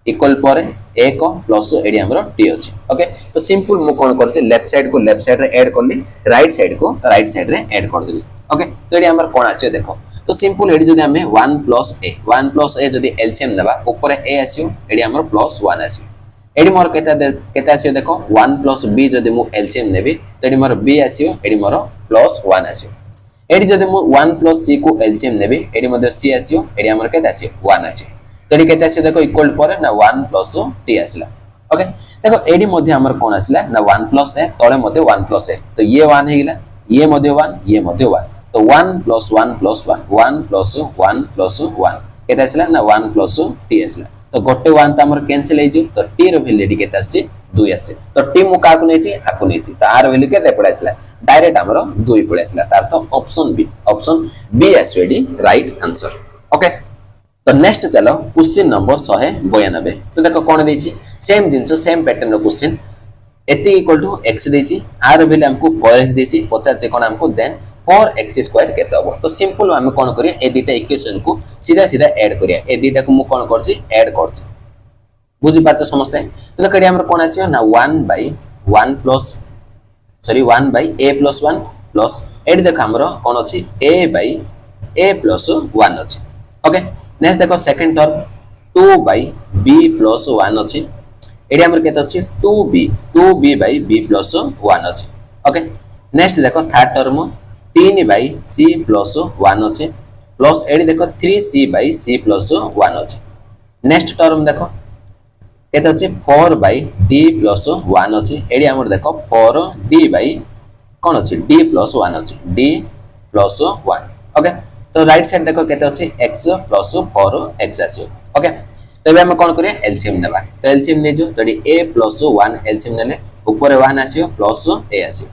इक्वल पर 1 प्लस एडी हमरो t अछि ओके तो सिंपल मु कोन करछि लेफ्ट साइड को लेफ्ट साइड रे ऐड करली राइट साइड को राइट साइड रे ऐड कर देली ओके तो एडी हमर कोन आसियो देखो तो सिंपल एडी जदी हमें 1 + a जदी एलसीएम लेबा ऊपर a आसियो एडी हमर +1 आसियो एडी मोर केता आसियो देखो 1 + b जदी मु एलसीएम नेबी तो एडी मोर b आसियो एडी मोर +1 आसियो एडी जदी मु 1 + c को एलसीएम नेबी एडी मध्ये c आसियो एडी हमर केता आसियो 1 आसियो तडी केते आसे देखो इक्वल पर ना 1 + t आसला ओके देखो एडी मध्ये हमर कोन आसला ना 1 + a तळे मध्ये 1 + a तो ये 1 हेगिला ये मध्ये 1 ये मध्ये 1 तो 1 + 1 + 1 1 + 1 + 1 केते आसला ना 1 + t आसला तो गोटे 1 त हमर कैंसिल हे जे तो t रो वैल्यू केते आसे 2 आसे तो t मु का को नेछि आको नेछि तो r वैल्यू केते पडा आसला डायरेक्ट हमर 2 पडा आसला तार तो ऑप्शन बी आसवेडी राइट आंसर ओके तो नेक्स्ट चलो क्वेश्चन नंबर 192 तो देखो कोन देछि सेम जिंस सेम पैटर्न रो क्वेश्चन एति इक्वल टू x देछि आर वैल्यू हमको 4x देछि 50 कोन हमको देन 4x² केते होबो तो सिंपल हम कोन करिया ए दुटा इक्वेशन को सीधा सीधा ऐड करिया ए दुटा को मु कोन करछि ऐड करछि बुझि पाछो समझते तो कडी हमर कोन आसियो ना 1/1 plus sorry 1/a + 1 plus AD देखो हमर कोन अछि a/a + 1 अछि ओके नेक्स्ट देखो सेकंड टर्म 2/b + 1 अछि एडी हमर केते अछि 2b/b + 1 अछि ओके नेक्स्ट देखो थर्ड टर्म 3/c + 1 अछि प्लस एडी देखो 3c/c + 1 अछि नेक्स्ट टर्म देखो केते अछि 4/d + 1 अछि एडी हमर देखो 4d/ कोन अछि d + 1 अछि d + 1 ओके तो राइट साइड देखो केते अछि x + 4x आसियो ओके तबे हम कोन करिया एलसीएम नेबा तो एलसीएम ने जो तडी a + 1 एलसीएम नेले ऊपर 1 आसियो प्लस a आसियो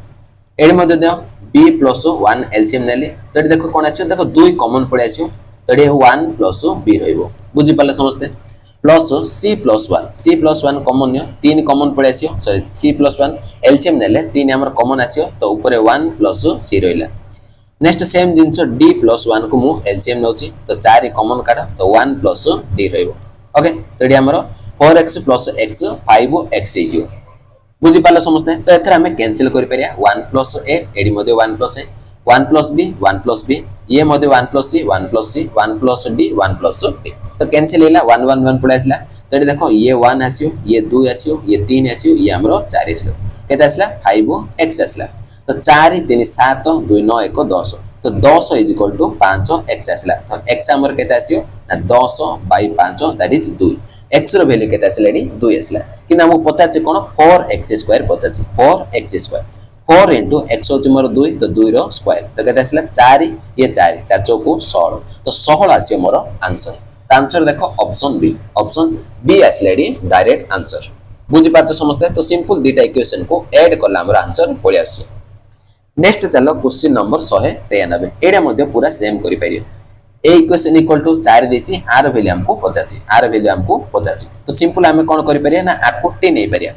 एडी मध्ये दे b + 1 एलसीएम नेले तडी देखो कोन आसियो देखो 2 कॉमन पडे आसियो तडी 1 + b रहइबो बुझि पाले समझते प्लस सी प्लस वन कमन नियो 3 कमन पड़े आसियो सॉरी सी+1 एलसीएम नेले 3 हमर कमन आसियो तो ऊपर 1 प्लस सी रहिला नेक्स्ट सेम जिंस d+1 को मु एलसीएम नउची तो 4 कमन काढ तो 1 प्लस d रहइबो ओके तो एडी हमर 4x प्लस x 5x हे जियो बुझी पालो समझते तो एथरा हमें कैंसिल करि परिया 1 प्लस a एडी मध्ये 1 प्लस a 1 प्लस b ये मध्ये 1 plus c 1 plus c 1 plus d 1 plus d तो कैंसिल हैला 1 1 1 पड़े आसला तो देखो ये 1 आसियो ये 2 आसियो ये 3 आसियो ये हमरो 4 आसियो केते आसला 5x आसला तो 4 3 7 2 9 1 10 तो 10 इज इक्वल टू 5x आसला तो x हमर केते आसियो ना 10 बाय 5 दैट इज 2 x रो वैल्यू केते आसला एडी 2 आसला कि ना मु 50 कोन 4x² 50 4x² 4 into x होची मोर 2 तो 2 रो स्क्वायर तो केते आसला 4 ये 4 4 चौको 16 तो 16 आसियो मोर आंसर तो आंसर देखो ऑप्शन बी आसलेडी डायरेक्ट आंसर बुझी पारछ समझते तो सिंपल दीटा इक्वेशन को ऐड करला हमर आंसर पळि आसी नेक्स्ट चलो क्वेश्चन नंबर 193 एडा मध्ये पूरा सेम करि परियो ए इक्वेशन इक्वल टू 4 देछि आर वैल्यू हमको 85 तो सिंपल हमें कोन करि परिया ना आको टी नै परिया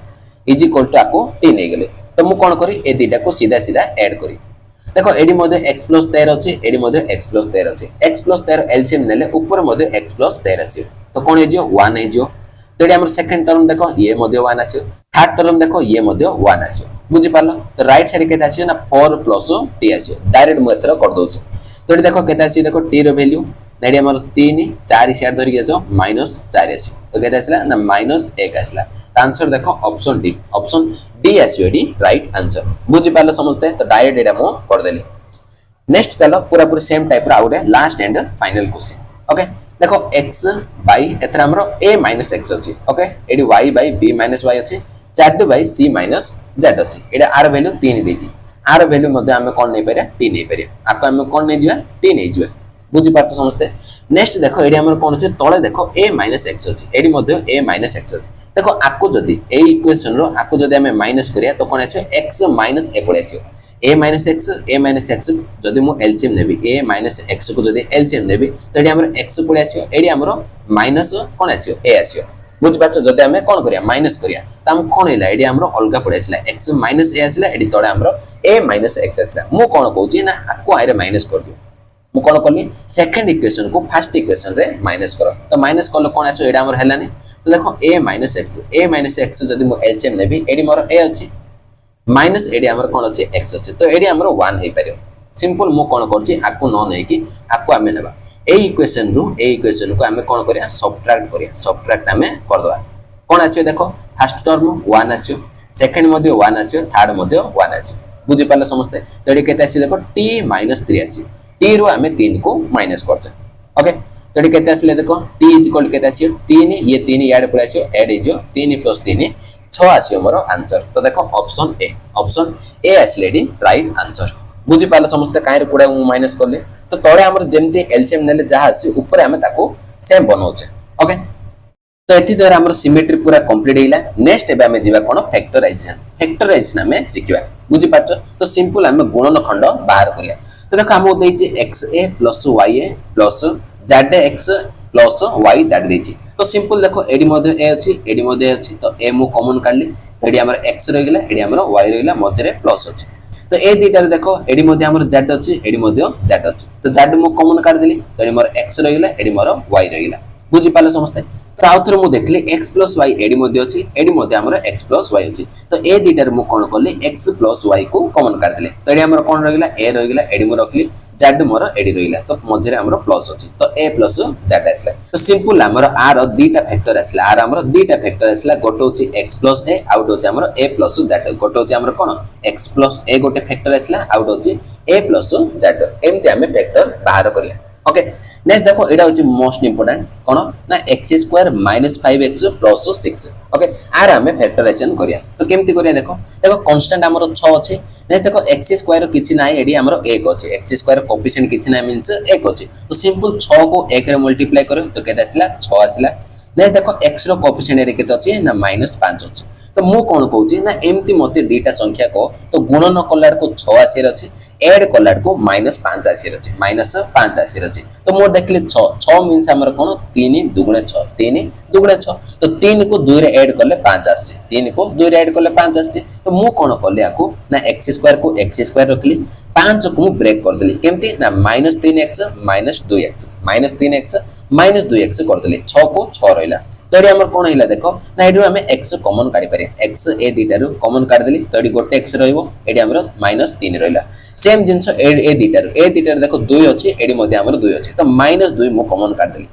इज इक्वल टू आको टी नै गेले तो मु कोन करी ए दीटा को सीधा सीधा ऐड करी देखो एडी मध्ये x + 13 अछि एडी मध्ये x + 13 अछि x + 13 एलसीएम नेले ऊपर मध्ये x + 13 अछि तो कोन हे जियो 1 हे जियो तो एडी हमर सेकंड टर्म देखो ये मध्ये 1 आसियो थर्ड टर्म देखो ये मध्ये 1 आसियो बुझि पालो तो राइट साइड केते आसियो ना 4 + t आसियो डायरेक्ट मु एथरा कर दोछ तो एडी देखो केते आसियो देखो t रो वैल्यू नेडी हमर 3 4 शेयर धरि गेजो -4 आसियो तो केते आसला ना -1 आसला तो आंसर देखो ऑप्शन डी आसियो एडी राइट आंसर बुझि पालो समझते तो डायरेक्ट एडा मो कर देली नेक्स्ट चलो पूरा पूरी सेम टाइप रो आउडे last and final question okay देखो x बाय एथरा हमरो a - x अछि ओके एडी y बाय b - y अछि z बाय c - z अछि एडा r वैल्यू 3 देछि r वैल्यू मध्ये हमें कोन नै परिया t नै परिया आपको हमें कोन नै जिया t नै जिया बुझि पारछ समझते नेक्स्ट देखो एडी हमर कोन अछि तळे देखो a - x अछि एडी मध्ये a - x अछि देखो आपको जदी ए इक्वेशन रो आपको जदी हमें माइनस करिया तो कोन आछे x - a पळे आछियो a - x जदी मु एलसीएम नेबी a - x को जदी एलसीएम नेबी तो एडी हमर x पळे आछियो एडी हमर माइनस कोन आछियो a आछियो बुझ पाछ जदी हमें कोन करिया माइनस करिया त हम कोन हैला एडी हमर अलगा पळे आछला x - a आछला एडी तळे हमर a - x आछला मु कोन कहूची ना आपको आइरे माइनस कर दियो मु कोन करली सेकंड इक्वेशन को फर्स्ट इक्वेशन रे माइनस करो तो माइनस करलो कोन आछो एडी हमर हैलानी तो देखो a - x जदी मु एलसीएम नेबी एडी मोर a अछि माइनस एडी हमर कोन अछि x अछि तो एडी हमर 1 हे परियो सिंपल मु कोन करछि आकु न नै कि आकु हमें नेबा ए इक्वेशन को हमें कोन करिया सब्ट्रैक्ट हमें कर दवा कोन आछियो देखो फर्स्ट टर्म 1 आछियो सेकंड मध्ये 1 आछियो थर्ड मध्ये 1 आछियो बुझि पाले समझते तो एडी केते आछियो देखो t - 3 आछियो t रो हमें 3 को माइनस करछ ओके तो एडी केते आछले देखो t = केते आछियो 3 ये 3 याड पळे आछियो ऐड हेजो 3 + 3 6 आछियो मोर आंसर तो देखो ऑप्शन ए आछले एडी राइट आंसर बुझि पाले समझते काहे पुडा मु माइनस करले तो तळे हमर जेमते एलसीएम नेले जहा आसी ऊपर हमें ताको सेम बनाउछे ओके तो एति द्वारा हमर सिमेट्री पूरा कंप्लीट हैला नेक्स्ट एबे हमें जीवा कोन फैक्टराइजेशन हमें सिखिबा बुझि पाछो तो सिंपल हमें गुणनखंड बाहर करिया तो देखो हमो देछि xa + ya + zx + yz देछि तो सिंपल देखो एडी मध्ये a अछि एडी मध्ये अछि तो a मु कॉमन काढली एडी हमर x रहि गेला एडी हमर y रहि गेला मझरे प्लस अछि तो ए दीटा देखो एडी मध्ये हमर z अछि एडी मध्ये z अछि तो z मु कॉमन काढ देली तो एडी मोर x रहि गेला एडी मोर y रहि गेला बुझि पाले समझते तो आउथर मु देखली x + y एडी मध्ये अछि एडी मध्ये हमर x + y अछि तो ए दीटा रे मु कोन करली x + y को कॉमन काढ देले तो एडी हमर कोन रहि गेला a रहि गेला एडी मु रखली z मोर एडी रहिला तो मझरे हमर प्लस अछि तो a + z आसला तो सिंपल हमर r दीटा फैक्टर आसला r हमर दीटा फैक्टर आसला गोटे होची x + a आउट होची हमर a + z गोटे होची हमर कोन x + a गोटे फैक्टर आसला आउट होची a + z एमते हमें फैक्टर बाहर करिया ओके नेक्स्ट देखो एडा होची मोस्ट इंपोर्टेंट कोन ना x² - 5x + 6 ओके आर हमें फैक्टराइजेशन करिया तो केमती करिया देखो कांस्टेंट हमर 6 अछि नेक्स्ट देखो x² किछि नाही एडी हमर 1 अछि x² कोएफिशिएंट किछि नाही मींस 1 अछि तो सिंपल 6 को 1 रे मल्टीप्लाई करो तो केते आसला 6 आसला नेक्स्ट देखो x रो कोएफिशिएंट एडी केते अछि ना -5 अछि तो तो मु कौन कहूँ ना एमती मत दुईटा संख्या को तो गुणन कलाड़ को 6 आसी अच्छे एड कलाड़ को -5 आसी अच्छे -5 आसी अच्छे तो मोर देखिए 6 मीन्स आमर कौन 3 दुगुणे 6 3 दुगुणे 6 तो 3 को 2 रे ऐड कले 5 आछे 3 को 2 रे ऐड कले 5 आछे तो मु कोन कले आको ना x स्क्वायर को x स्क्वायर रखली 5 को मु ब्रेक कर देली केमती ना -3x -2x -3x कर देली 6 को 6 रहला तो एडी हमर कोन हिला देखो ना एडी हमें x कॉमन काढी पारे x ए दीटारु कॉमन काढ देली तो एडी गोटे x रहइबो एडी हमर -3 रहला सेम जिंस ए दीटारु देखो 2 अछि एडी मध्ये हमर 2 अछि तो -2 मु कॉमन काढ देली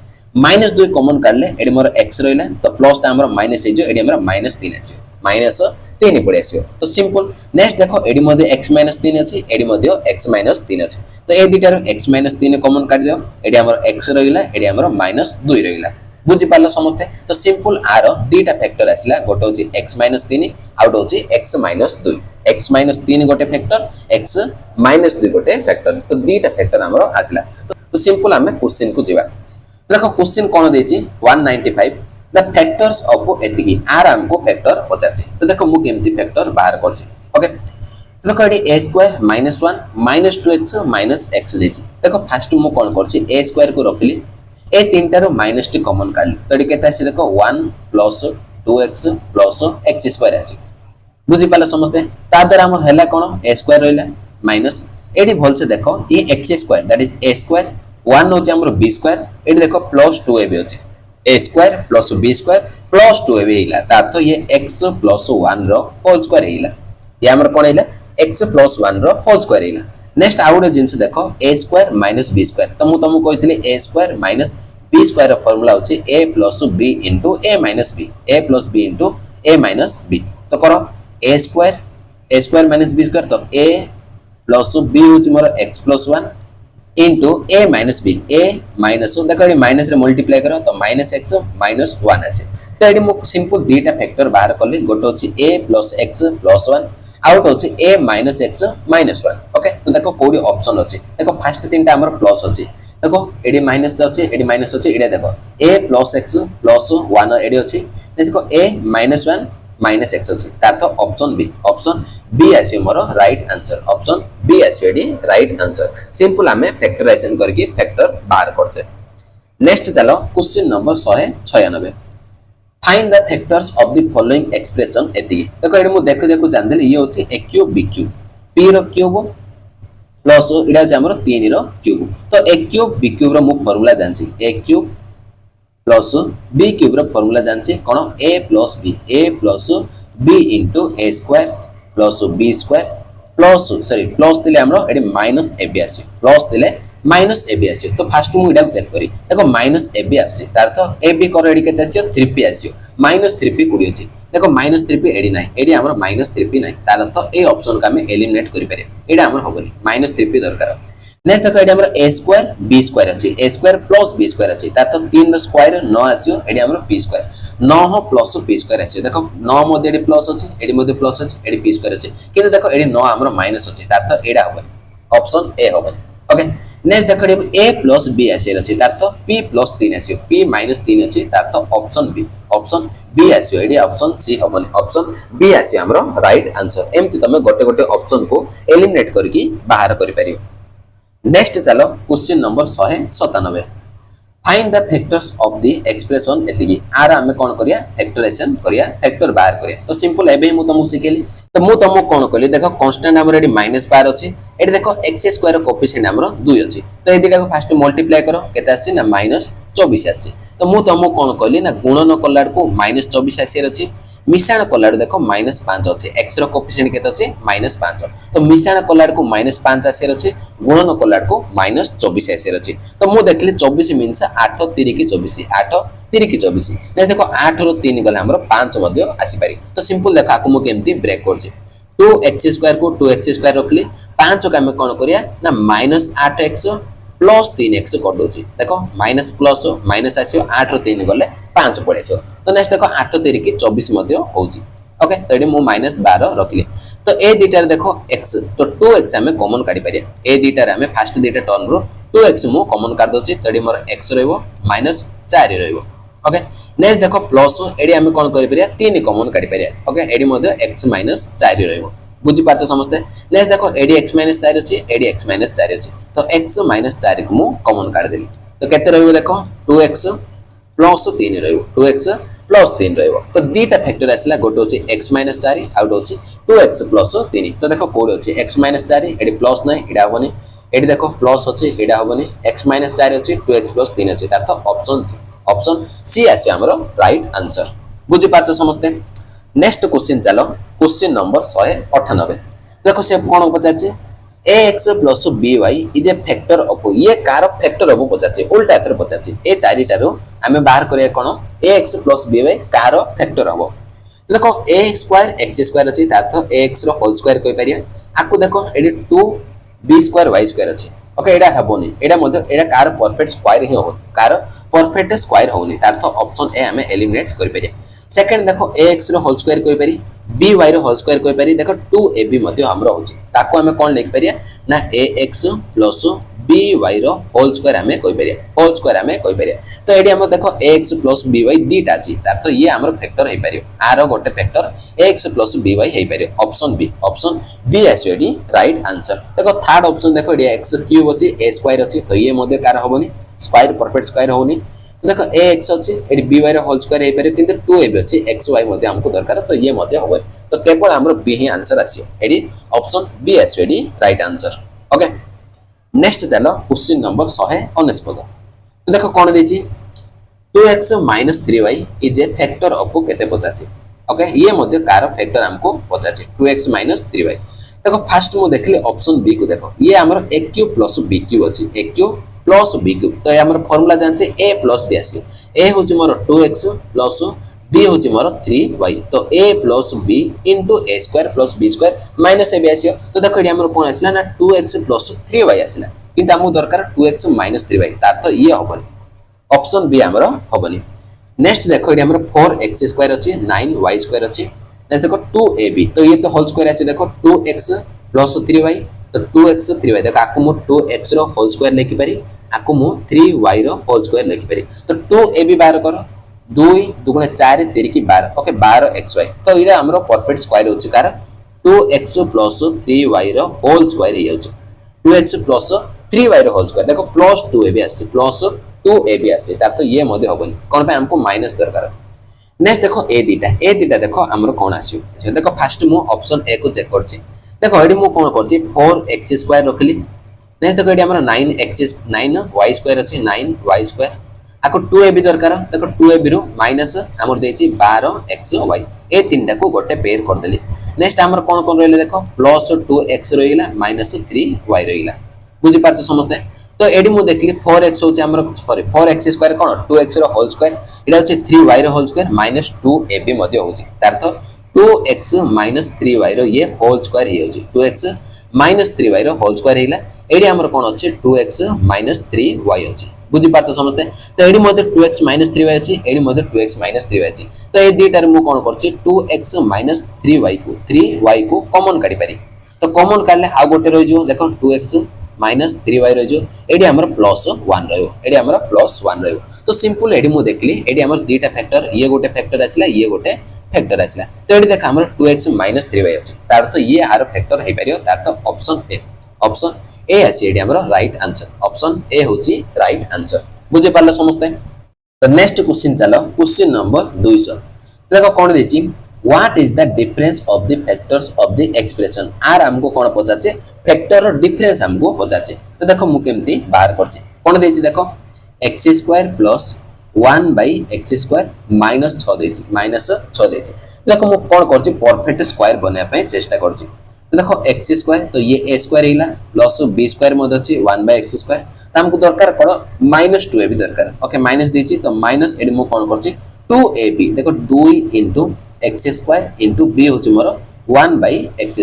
-2 कॉमन काढले एडी मोर x रहइला तो प्लस ता हमर माइनस हे जो एडी हमर -3 आसी -3 पड़े आसी तो सिंपल नेक्स्ट देखो एडी मध्ये x -3 अछि एडी मध्ये x -3 अछि तो ए दीटारु x -3 कॉमन काढ दियो एडी हमर x रहइला एडी हमर -2 रहइला बुझी पालो समस्ते तो सिंपल आर दीटा फैक्टर आसिला गोटे होची x -3 आउट होची x -2 x -3 गोटे फैक्टर x -2 गोटे फैक्टर तो दीटा फैक्टर हमरो आसिला तो सिंपल हमें क्वेश्चन को जीवा देखो क्वेश्चन कोन देछि 195 द फैक्टर्स ऑफ एतिकी आर हमको फैक्टर पचारछि तो देखो मु केमती फैक्टर बाहर करछि ओके तो देखो AD a square -1 -2x -x देछि देखो फर्स्ट मु कोन करछि a स्क्वायर को रखली ए तीनटा रो माइनस टी कॉमन काढली तो एडी केता आसी देखो 1 + 2x + x स्क्वायर आसी बुझी पाला समझते ता द्वारा हमर हैला कोन a स्क्वायर रहला माइनस एडी भल से देखो ये x square that is a square 1 होचे हमर b स्क्वायर एडी देखो +2ab होचे a square + b square +2ab हिला ता अर्थ ये x + 1 रो होल स्क्वायर हिला ये हमर कोन हिला x + 1 रो होल स्क्वायर हिला नेक्स्ट आउट जिंस देखो a स्क्वायर - b स्क्वायर तो मु तुमको कहथिले a स्क्वायर - b स्क्वायर रो फार्मूला होची a + b * a - b a + b * a - b तो करो a स्क्वायर - b स्क्वायर तो a + b होची मोर x + 1 into a - b a - देखो ये माइनस रे मल्टीप्लाई करो तो -x - 1 आसे तो एडी मु सिंपल दीटा फैक्टर बाहर करली गोटे होची a + x + 1 आउट होची a - x - 1 ओके तो देखो कोडी ऑप्शन अछि देखो फर्स्ट तीनटा हमर प्लस अछि देखो एडी माइनस अछि एडी माइनस अछि एडी देखो a + x + 1 एडी अछि देखो a -1 - x अछि तार तो ऑप्शन बी आसी मोर राइट आंसर ऑप्शन बी आसी एडी राइट आंसर सिंपल हमें फैक्टराइजेशन करके फैक्टर बाहर करछे नेक्स्ट चलो question number 196 find the factors of the following expression एति देखो एडी मु देखो जान देली ये होची a cube b cube p रो क्यूब प्लस इडा जे हमर 3 रो क्यूब तो a क्यूब b क्यूब रो मु फार्मूला जानछि a cube plus b cube रो फार्मूला जानछि कोन a + b into a square plus b square plus दिले हमरो एडी -ab आसी प्लस दिले -ab आसी तो फर्स्ट मु इडा चेक करी देखो -ab आसी तार तो ab करो एडी केते आसी 3p आसी -3p कुडी अछि देखो -3p एडी नाही एडी हमरो -3p नाही तार तो ए ऑप्शन का हम एलिमिनेट करि पारे एडी हमरो होबनी -3p दरकार नेक्स्ट देखो एडी हमरो a स्क्वायर b स्क्वायर अछि a स्क्वायर + b स्क्वायर अछि तार तो 3 रो स्क्वायर 9 आसीओ एडी हमरो p स्क्वायर 9 + p स्क्वायर आसीओ देखो 9 मध्ये एडी प्लस अछि एडी मध्ये प्लस अछि एडी p स्क्वायर अछि किंतु देखो एडी 9 हमरो माइनस अछि तार तो एडा होबनी ऑप्शन ए होबनी ओके नेक्स्ट देखो a + b आसी अछि तार तो p + 3 आसीओ p - 3 अछि तार तो ऑप्शन बी आसीओ एडी ऑप्शन सी होबनी ऑप्शन बी आसी हमरो राइट आंसर एमति तमे गोटे गोटे ऑप्शन को एलिमिनेट करके बाहर करि परियो नेक्स्ट चलो question number 197 find the factors of the expression एतिकी आर हमें कोन करिया फैक्टराइजेशन करिया फैक्टर बाहर करिया तो सिंपल एबे मु तुमको सिखेली तो मु तुमको कोन कहली देखो कांस्टेंट हमर एडी -12 अछि एडी देखो x स्क्वायर कोएफिशिएंट हमर 2 अछि तो ए दिटा को फर्स्ट मल्टीप्लाई करो केते आसी ना -24 आसी तो मु तुमको कोन कहली ना गुणन कलाड को -24 आसी अछि मिश्रण कलाड देखो -5 अछि x रो कोएफिशिएंट केते अछि -5 तो मिश्रण कलाड को -5 आसी अछि गुणन कलाड को -24 आसी अछि तो मु देखली 24 मींस 8 3 की 24 8 3 की 24 ने देखो 8 रो 3 गले हमरो 5 मध्ये आसी पारी तो सिंपल देखा को मु केमती ब्रेक करछि 2x स्क्वायर को 2x स्क्वायर रखली 5 को हम कोन करिया ना -8x + 3x कर दोछि देखो माइनस प्लस माइनस आसियो 8 रो 3 गले 5 पळे आसियो तो नेक्स्ट देखो 8 3 की 24 मध्ये होउछि ओके तो एडी मु -12 रखली तो ए दीटार देखो x तो 2x हमें कॉमन काढी परिया ए दीटार हमें फर्स्ट दीटा टर्म रो 2x मु कॉमन काढ दोछि तो एडी मोर x रहइबो -4 रहइबो ओके नेक्स्ट देखो प्लस एडी हम कोन करि परिया 3 कॉमन काढी परिया ओके एडी मध्ये x - 4 रहइबो बुझी पाछ समझते नेक्स्ट देखो एडी x - 4 अछि एडी x - 4 अछि तो x - 4 को मु कॉमन काढ देली तो केते रहइबो देखो 2x प्लस 3 रहइबो 2x प्लस 3 रहइबो तो दीटा फैक्टर आसला गोटे होची x - 4 आउट होची 2x प्लस 3 तो देखो कोड होची x - 4 एडी प्लस नै एडा होबनी एडी देखो प्लस होची एडा होबनी x - 4 होची 2x प्लस 3 होची तार तो ऑप्शन सी आसी हमरो राइट आंसर बुझी पाछ समझते नेक्स्ट क्वेश्चन चलो क्वेश्चन नंबर 198 देखो से कोन पचाचे ax plus by is a factor of ये कार फैक्टर of पचाचे उल्टा एथर पचाचे ए चारिटारो हमें बाहर करे कोन ax plus by car factor हबो देखो a स्क्वायर x स्क्वायर अछि तार तो ax रो होल स्क्वायर कोइ परिया आकु देखो एडी 2b स्क्वायर y स्क्वायर अछि ओके एडा हबोनी एडा मध्ये एडा कार परफेक्ट स्क्वायर ही हो कार परफेक्ट स्क्वायर होनी तार तो ऑप्शन ए हमें एलिमिनेट करि परिया सेकंड देखो ax रो होल स्क्वायर कोइ परि by रो होल स्क्वायर कोइ परि देखो 2ab मध्ये हमरो होची ताको हमें कोन लिख परिया ना ax plus by रो होल स्क्वायर हमें कोइ परिया होल स्क्वायर हमें कोइ परिया तो एडी हम देखो ax plus by दीटा छी तार तो ये हमरो फैक्टर हे परियो आरो गोटे फैक्टर ax plus by हे परियो ऑप्शन बी आसी एडी राइट आंसर देखो थर्ड ऑप्शन देखो एडी x क्यूब अछि a स्क्वायर अछि तो ये मध्ये कार होबनी स्क्वायर परफेक्ट स्क्वायर होनी देखो ax अछि एडी by रो होल स्क्वायर हे परियो किंतु 2ab अछि xy मध्ये हमको दरकार तो ये मध्ये होबो तो केवल हमरो बी ही आंसर आसी एडी ऑप्शन बी आसी एडी राइट आंसर ओके नेक्स्ट चलो क्वेश्चन नंबर 199 तो देखो कोन देछि 2x - 3y is a factor of केते पचाचे ओके ये मध्ये कार फैक्टर हमको पचाचे 2x - 3y देखो फर्स्ट मु देखले ऑप्शन बी को देखो ये हमर aq + bq अछि aq प्लस bq तो ये हमर फार्मूला जानचे a + b आसी a होची मोर 2x प्लस b होची मोर 3y तो a + b * a² + b² - ab आसी तो देखो ये हमर कोन आसीला ना 2x + 3y आसीला किंतु हमहु दरकार 2x - 3y तार तो ये होबनी ऑप्शन बी हमर होबनी नेक्स्ट देखो ये हमर 4x² अछि 9y² अछि नेक्स्ट देखो 2ab तो ये तो होल स्क्वायर आसी देखो 2x + 3y तो 2x 3y देखो आकु मु 2x रो होल स्क्वायर लेखि पारी आकु मु 3y रो होल स्क्वायर लेखि पारी तो 2ab बाहर करो 2 2 4 3 की 12 ओके 12xy तो इरा हमरो परफेक्ट स्क्वायर होची कार 2x + 3y रो होल स्क्वायर हे होची 2x + 3y रो होल स्क्वायर देखो +2ab आसी +2ab आसी तार तो ये मध्ये होबनी कोन पे हमको माइनस दरकार नेक्स्ट देखो ए दीटा देखो हमरो कोन आसीयो देखो फर्स्ट मु ऑप्शन ए को चेक करछि देखो एडी मु कोन करछि 4x² रखली नेक्स्ट देखो एडी हमरो 9y² अछि 9y² आको 2ab दरकार देखो 2ab रो माइनस हमर देछि 12xy ए तीनटा को गोटे पेयर कर देली नेक्स्ट हमर कोन रहले देखो +2x रहिला -3y रहिला बुझि पारछ समझते तो एडी मु देखली 4x होछि हमर सॉरी 4x² कोन 2x रो होल स्क्वायर एडा होछि 3y रो होल स्क्वायर -2ab मध्ये होछि तार तो 2x - 3y रो ये होल स्क्वायर हे होछि 2x - 3y रो होल स्क्वायर हेला एडी हमर कोन अछि 2x - 3y अछि बुझि पारछ समझते तो एडी मध्ये 2x - 3y अछि एडी मध्ये 2x - 3y अछि तो ए दुइटार मु कोन करछि 2x - 3y को कॉमन काढी पारी तो कॉमन काढले आ गोटे रहि जो देखो 2x - 3y रहि जो एडी हमर +1 रहयो एडी हमर +1 रहयो तो सिंपल एडी मु देखली एडी हमर दुइटा फैक्टर ये गोटे फैक्टर आसिला ये गोटे फैक्टर आसिला तो एडी देख हमर 2x - 3y अछि तार तो ये आर फैक्टर हे परियो तार तो ऑप्शन ए आसी एडी हमर राइट आंसर ऑप्शन ए होची राइट आंसर बुझे पारला समझते तो नेक्स्ट क्वेश्चन चलो क्वेश्चन नंबर 200 देखो कोन देछि what is the difference of the factors of the expression आर हमको कोन पचाचे फैक्टर डिफरेंस हमको पचाचे तो देखो मु केमती बाहर करछि कोन देछि देखो x² + 1/x² -6 देछि -6 देछि देखो मु कोन करछि परफेक्ट स्क्वायर बने पे चेष्टा करछि तो देखो x² तो ये a² हिला प्लस b² मध्ये अछि 1/x² त हमको दरकार कोन -2ab दरकार ओके माइनस देछि तो माइनस एडी मु कोन करछि 2ab देखो 2 * x² * b होछि मोर 1/x²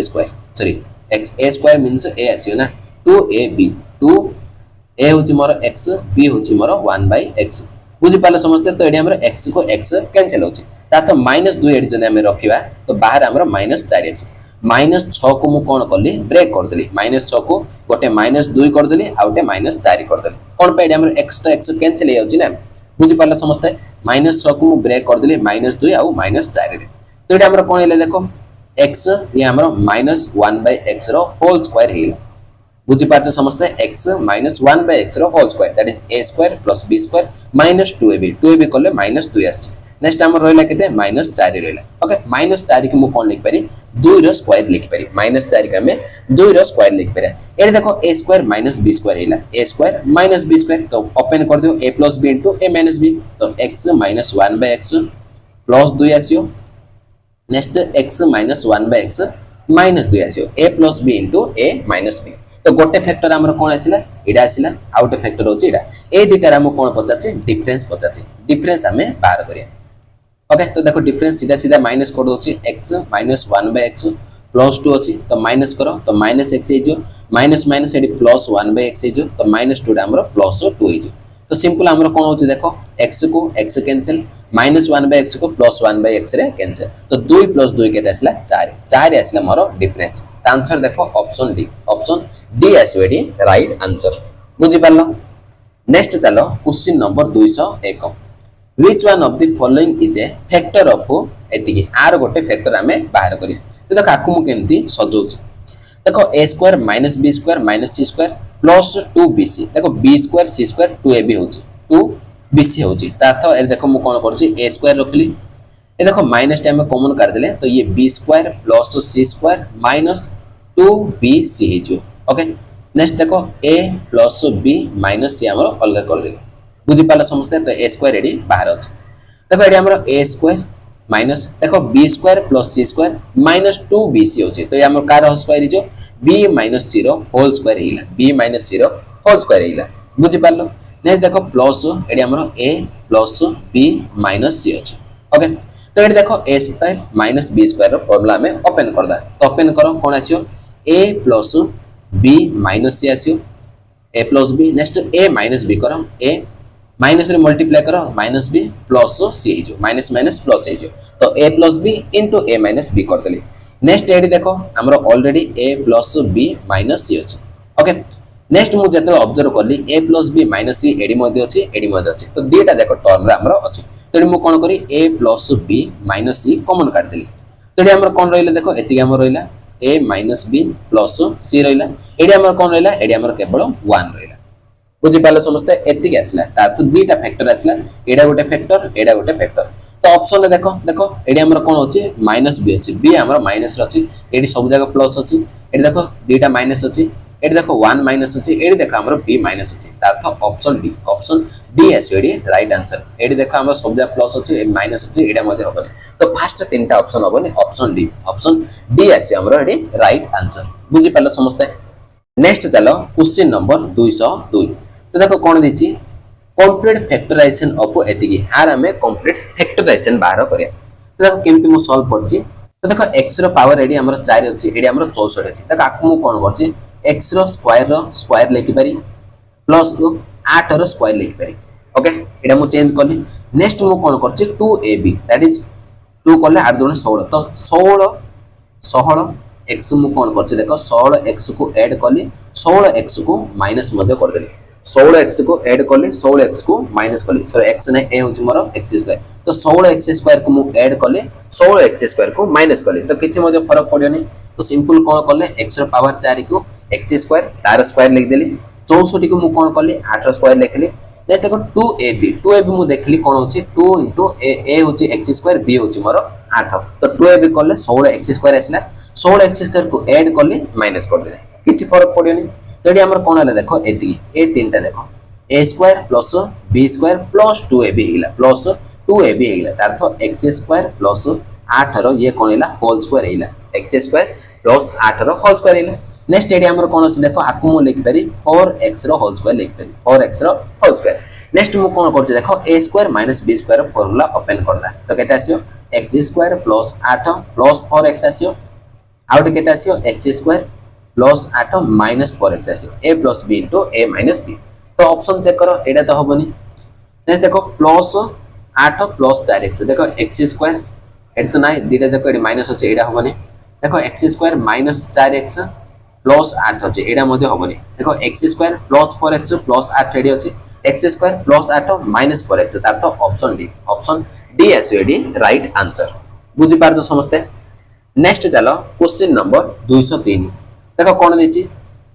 sorry a² means a आसियो ना 2ab 2a होछि मोर x b होछि मोर 1/x बुझि पाले समझते तो एडी हमर x को x कैंसिल होछि ता तो -2 एडी जने हम रखिबा तो बाहर हमर -4 आसी -6 को मु कोन करली ब्रेक कर देली -6 को गोटे -2 कर देली आ गोटे -4 कर देली कोन पे एडी हमर x तो x कैंसिल हे होछि ना बुझी पाला समस्ते -6 को मु ब्रेक कर देली -2 आउ -4 रे तो एटा हमर कोन हेले देखो x ये हमर -1/x रो होल स्क्वायर हेला बुझी पाछ समस्ते x -1/x रो whole square that is a² + b² -2ab 2ab करले -2 आसी नेक्स्ट हमर रहला केते -4 रहला ओके -4 के मु कोन लिख पारी 2 रो स्क्वायर लिख पारी -4 के हमें 2 रो स्क्वायर लिख पारे ए देखो a² - b² हेला a² - b² तो ओपन कर दियो a + b * a - b तो x -1/x + 2 आसियो next x -1/x -2 आसियो a + b * a - b तो गोटे फैक्टर हमर कोन आसिला एडा आसिला आउट फैक्टर होची एडा ए दिटा हम कोन पचाछि डिफरेंस पचाछि डिफरेंस हमें बाहर करिया ओके तो देखो डिफरेंस सीधा सीधा माइनस कर दोछि x -1/x +2 अछि तो माइनस करो तो -x हे जो माइनस माइनस एडी +1/x हे जो तो -2 डा हमर +2 हे जो तो सिंपल हमर कोन होछि देखो x को x कैंसिल -1/x को +1/x रे कैंसिल तो 2 + 2 केते आसला 4 4 आसला मोर डिफरेंस तो आंसर देखो ऑप्शन डी आसीबेडी राइट आंसर बुझी पालो नेक्स्ट चलो question number 201 which one of the following is a factor of एतिकी आर गोटे फैक्टर हमें बाहर करिया तो देखो आकु मु केमती सजौछ देखो a² - b² - c² + 2bc देखो b² c² 2ab होची 2bc होची ता अर्थ ए देखो मु कोन करछि a² रखली ए देखो माइनस टाइम में कॉमन कर देले तो ये b² + c² - 2bc हे जो ओके नेक्स्ट देखो a + b - c हमर अलग कर देले बुझी पाला समझते तो a² एडी बाहर अछि देखो एडी हमर a² माइनस देखो b² + c² - 2bc होछि तो ये हमर कार स्क्वायर हिजो b - c रो होल स्क्वायर हिला b - c रो होल स्क्वायर हिला बुझी पालो नेक्स्ट देखो प्लस एडी हमर a + b - c अछि ओके तो एडी देखो a² - b² रो फार्मूला में ओपन कर दा तो ओपन करो कोन आसियो a + b - c आसियो a + b next a - b करो a माइनस रे मल्टीप्लाई करो -b + c हे जो माइनस माइनस प्लस हे जो तो a + b * a - b कर देली नेक्स्ट एडी देखो हमरो ऑलरेडी a + b - c अछि ओके नेक्स्ट मु जते ऑब्जर्व करली a + b - c एडी मध्ये अछि तो दीटा देखो टर्म रे हमरो अछि तो एडी मु कोन करी a + b - c कॉमन काट देली तो एडी हमरो कोन रहिला देखो एतिके हमरो रहिला a - b + c रहिला एडी हमरो कोन रहिला एडी हमरो केवल 1 रहिला बुझी पाले समझते एतिके आसला तार तो दुईटा फैक्टर आसला एडा गोटे फैक्टर तो ऑप्शन रे देखो एडी हमर कोन होची -b अछि b हमर माइनस रे अछि एडी सब जगह प्लस अछि एडी देखो दुईटा माइनस अछि एडी देखो 1 माइनस अछि एडी देखो हमर b माइनस अछि तार तो ऑप्शन डी आसी एडी राइट आंसर एडी देखो हमर सब जगह प्लस अछि एडी माइनस अछि एडा मध्ये होबो तो फर्स्ट तीनटा ऑप्शन होबो ऑप्शन डी आसी हमर एडी राइट आंसर बुझी पाले समझते नेक्स्ट चलो क्वेश्चन नंबर 202 तो देखो कौन दीची कंप्लीट फैक्टराइजेशन ऑफ एतिकी आर हमें कंप्लीट फैक्टराइजेशन बाहर करिया तो देखो केमती मु सॉल्व करछि तो देखो x रो पावर एडी हमर 4 अछि एडी हमर 64 अछि देखो आकु मु कोन करछि x रो स्क्वायर लिखि पारी प्लस 8 रो स्क्वायर लिखि पारी ओके एडा मु चेंज करली नेक्स्ट मु कोन करछि 2ab दैट इज 2 करले 8 दुने 16 तो 16 x मु कोन करछि देखो 16x को ऐड करली 16x को माइनस मध्ये कर देली 16x को ऐड करली 16x को माइनस करली सर x ने ए होची मोर x² तो 16x² को मु ऐड करले 16x² को माइनस करली तो किछि मध्ये फरक पडियोनी तो सिंपल कोन करले x रो पावर 4 को x² तार स्क्वायर लिख देली 64 को मु कोन करली 8 रो स्क्वायर लिखली नेक्स्ट देखो 2ab मु देखली कोन होची 2 a होची x² b होची मोर 8 तो 2ab करले 16x² आसला 16x² को ऐड करली माइनस कर देले किछि फरक पडियोनी तो एडी हमर कोन हला देखो एति ए तीनटा देखो a² + b² + 2ab हिला प्लस 2ab हिला तार अर्थ x² + 8 रो ये कोन हिला होल स्क्वायर हिला x² + 8 रो होल स्क्वायर हिला नेक्स्ट एडी हमर कोन अछि देखो आकु मु लिख पारी 4x रो होल स्क्वायर लिख पारी 4x रो होल स्क्वायर नेक्स्ट मु कोन करछि देखो a² - b² फार्मूला ओपन करदा तो केटा आसियो x² + 8 + 4x आसियो आउट केटा आसियो x² + 8 - 4x आसियो a + b * a - b तो ऑप्शन चेक करो एडा तो होबनी नेक्स्ट देखो +8 + 4x देखो x² एड तो नाही दीटा देखो एडी माइनस अछि एडा होबनी देखो x² - 4x प्लस 8 अछि एडा मध्ये होबनी देखो x² plus 4x plus 8 ready अछि x² प्लस 8 माइनस 4x तार तो ऑप्शन डी आसी एडी राइट आंसर बुझी पारछ समस्ते। नेक्स्ट चलो क्वेश्चन नंबर 203 देखो कोन देछि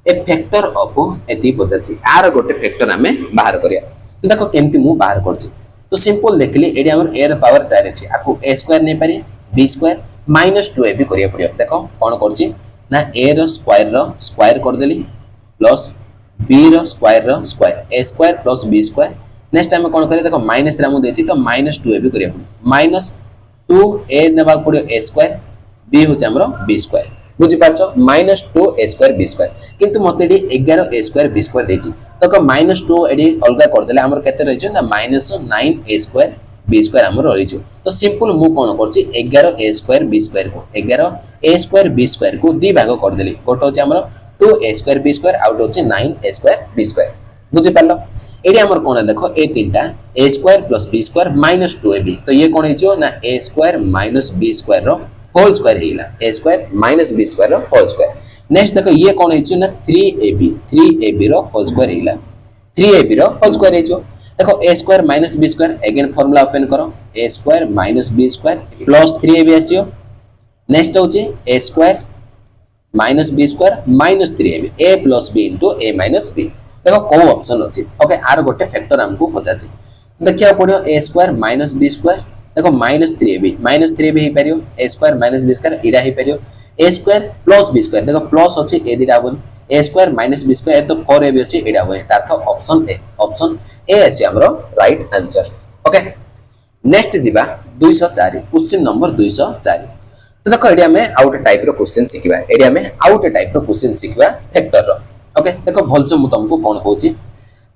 ए फैक्टर ऑफ एति पचाछि आर गोटे फैक्टर हमें बाहर करिया तो देखो केमति मु बाहर करछि तो सिंपल देखली एडी हमर a र पावर 4 अछि आकु a² नै पारि b² माइनस 2ab करिया पड़ियो देखो कोन करछि ना a रो स्क्वायर कर देली प्लस b रो square a² plus b² next time कोन करिया देखो माइनस रे मु देछि तो माइनस 2ab करिया पड़ियो माइनस 2a नेबा पड़ियो a² b होछ हमरो b² बुझी पारछो माइनस 2a² b² किंतु मते डी 11a² b² देछि तो माइनस 2 एडी अलगा कर देले हमर केते रहिछ ना माइनस 9a² b² हमर रहिछ तो सिंपल मु कोन करछि 11a² b² को 11a² b² को दी भाग कर देली गोटो होछि हमर 2a² b² आउट होछि 9a² b² बुझी पारलो एडी हमर कोन देखो ए तीनटा a² b² माइनस 2ab तो ये कोन हिजो ना a² b² रो होल स्क्वायर हेला a² b² रो होल स्क्वायर नेक्स्ट देखो ये कोन हिजो ना 3ab रो होल स्क्वायर हेला 3ab रो होल स्क्वायर हिजो देखो a² b² again formula open करो a² b² plus 3ab आसियो next होची a² b² minus 3ab a plus b into a minus b देखो को ऑप्शन अछि ओके आर गोटे फैक्टर हमको पचाछि देखिया पड़ियो a² b² देखो माइनस 3ab हे परियो a² b² इडा हे परियो a² प्लस b² देखो प्लस अछि ए दिडा बन a² b² तो 4ab अछि इडा बन तार ऑप्शन ए अछि हमरो राइट आंसर ओके। नेक्स्ट जिबा 204 क्वेश्चन नंबर 204 तो देखो एडी हमें आउट टाइप रो क्वेश्चन सिखिबा एडी हमें आउट टाइप रो क्वेश्चन सिखिबा फैक्टर रो ओके देखो भलसे मु तुमको कोन कहूची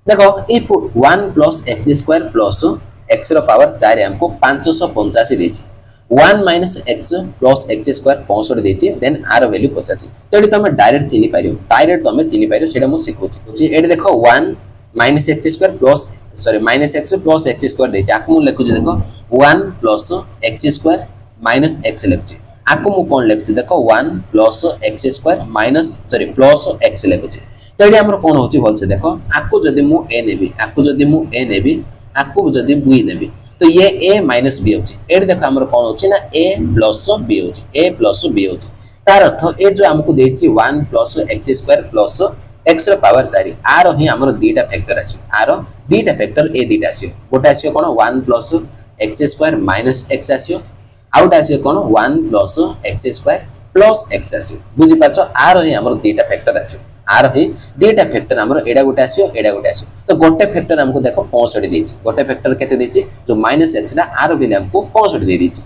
देखो if 1 plus x² plus x रो पावर 4 हमको 585 देछि 1 माइनस x प्लस x² 65 देछि देन आर वैल्यू 85 तो एडी तुम डायरेक्ट चिनी पारियो सेटा मु सिखुची एडी देखो 1 minus x² plus sorry minus x plus x² देछि आकु मु लिखुची देखो 1 प्लस x² माइनस x लिखुची आकु मु कोन लिखुची देखो 1 plus x² minus sorry plus x लिखुची तो एडी हमर कोन होची भलसे देखो आकु जदी मु a नेबी आकु जदी b नेबी तो ये a माइनस b होची एडी देखो हमर कोन होची ना a प्लस b होची तार अर्थ ए जो हमकु देछि 1 प्लस x² प्लस x रो पावर 4 आरो ही हमर दीटा फैक्टर आसी आरो दीटा फैक्टर ए दीटा आसी गोटा आसी कोन 1 प्लस x² माइनस x आसी आउट आसी कोन 1 प्लस x² प्लस x आसी बुझी पाछो आरो ही हमर दीटा फैक्टर आसी आरो ही दीटा फैक्टर हमर एडा गोटा आसी तो गोटे फैक्टर हमको देखो 65 देछि गोटे फैक्टर केते देछि जो माइनस x ला आरो वैल्यू हमको 65 दे देछि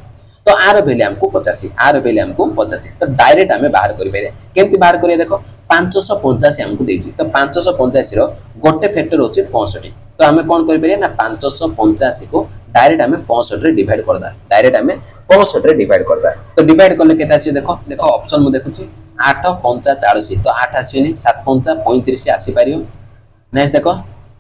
तो आरो वैल्यू हमको 85 तो डायरेक्ट हमें बाहर करि पारे केमति बाहर करिया देखो 585 हमको देछि तो 585 रो गोटे फैक्टर होछि 65 तो हमें कोन करि पारे ना 585 को डायरेक्ट हमें 65 रे डिवाइड कर दा तो डिवाइड करले केता आसी देखो ऑप्शन मु देखुछि 8 5 40 तो 8 आसीनी 7 5 35 आसी पारियो नेक्स्ट देखो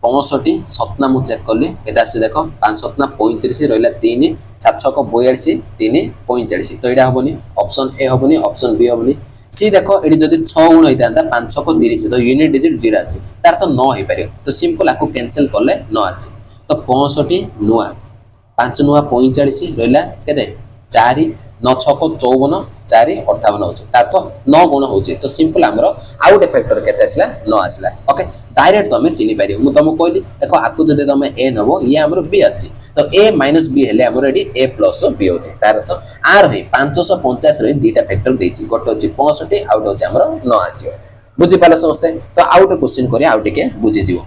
65 सतना मु चेक करली केता आसी देखो 5 सतना 35 रहला 3 7 6 42 3 45 तो एडा होबनी ऑप्शन ए होबनी ऑप्शन बी होबनी सी देखो एडी जदी 6 गुण होइतांता 5 6 30 तो यूनिट डिजिट 0 आसी तार तो 9 होई पारियो तो सिंपल आको कैंसिल करले 9 आसी तो 65 नुआ 5 नुआ 45 रहला केते 4 9 6 54 4 58 होची तार तो 9 गुण होची तो सिंपल हमरो आउट फैक्टर केते आसला 9 आसला ओके डायरेक्ट तमे चिनी पारियो मु तमो कहली देखो आकु जदे तमे a नबो ये हमरो b आसी तो a b हेले हमरो एडी a b होची तार तो आर हे 550 रे दीटा फैक्टर देची गोटे होची 65 आउट होची हमरो 9 आसीयो बुझी पाले समस्ते तो आउट क्वेश्चन करिया आउट के बुझी जिवो